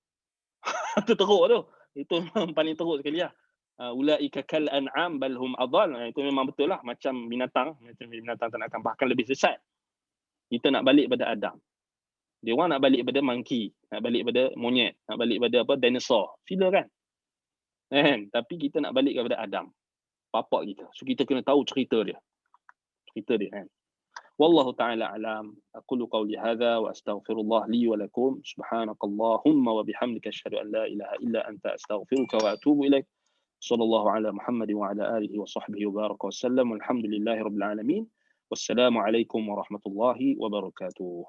Itu teruk tu. Itu memang paling teruk sekali lah. Ulaika kal an'am bal hum adall. Itu memang betul lah macam binatang tak nak, bahkan lebih sesat. Kita nak balik pada Adam. Dia orang nak balik pada monkey, nak balik pada monyet, nak balik pada dinosaur. Sila kan? Tapi kita nak balik kepada Adam, bapa kita. So kita kena tahu cerita dia kan. Wallahu ta'ala alam. Aqulu qawli hadha wa astaghfirullah li wa lakum. Subhanakallahumma wa bihamdika asyhadu an la ilaha illa anta astaghfiruka wa atubu ilaik. Sallallahu ala Muhammad wa ala alihi wa sahbihi wa baraka wa sallam. Walhamdulillahi rabbil alamin. Wassalamu alaikum warahmatullahi wabarakatuh.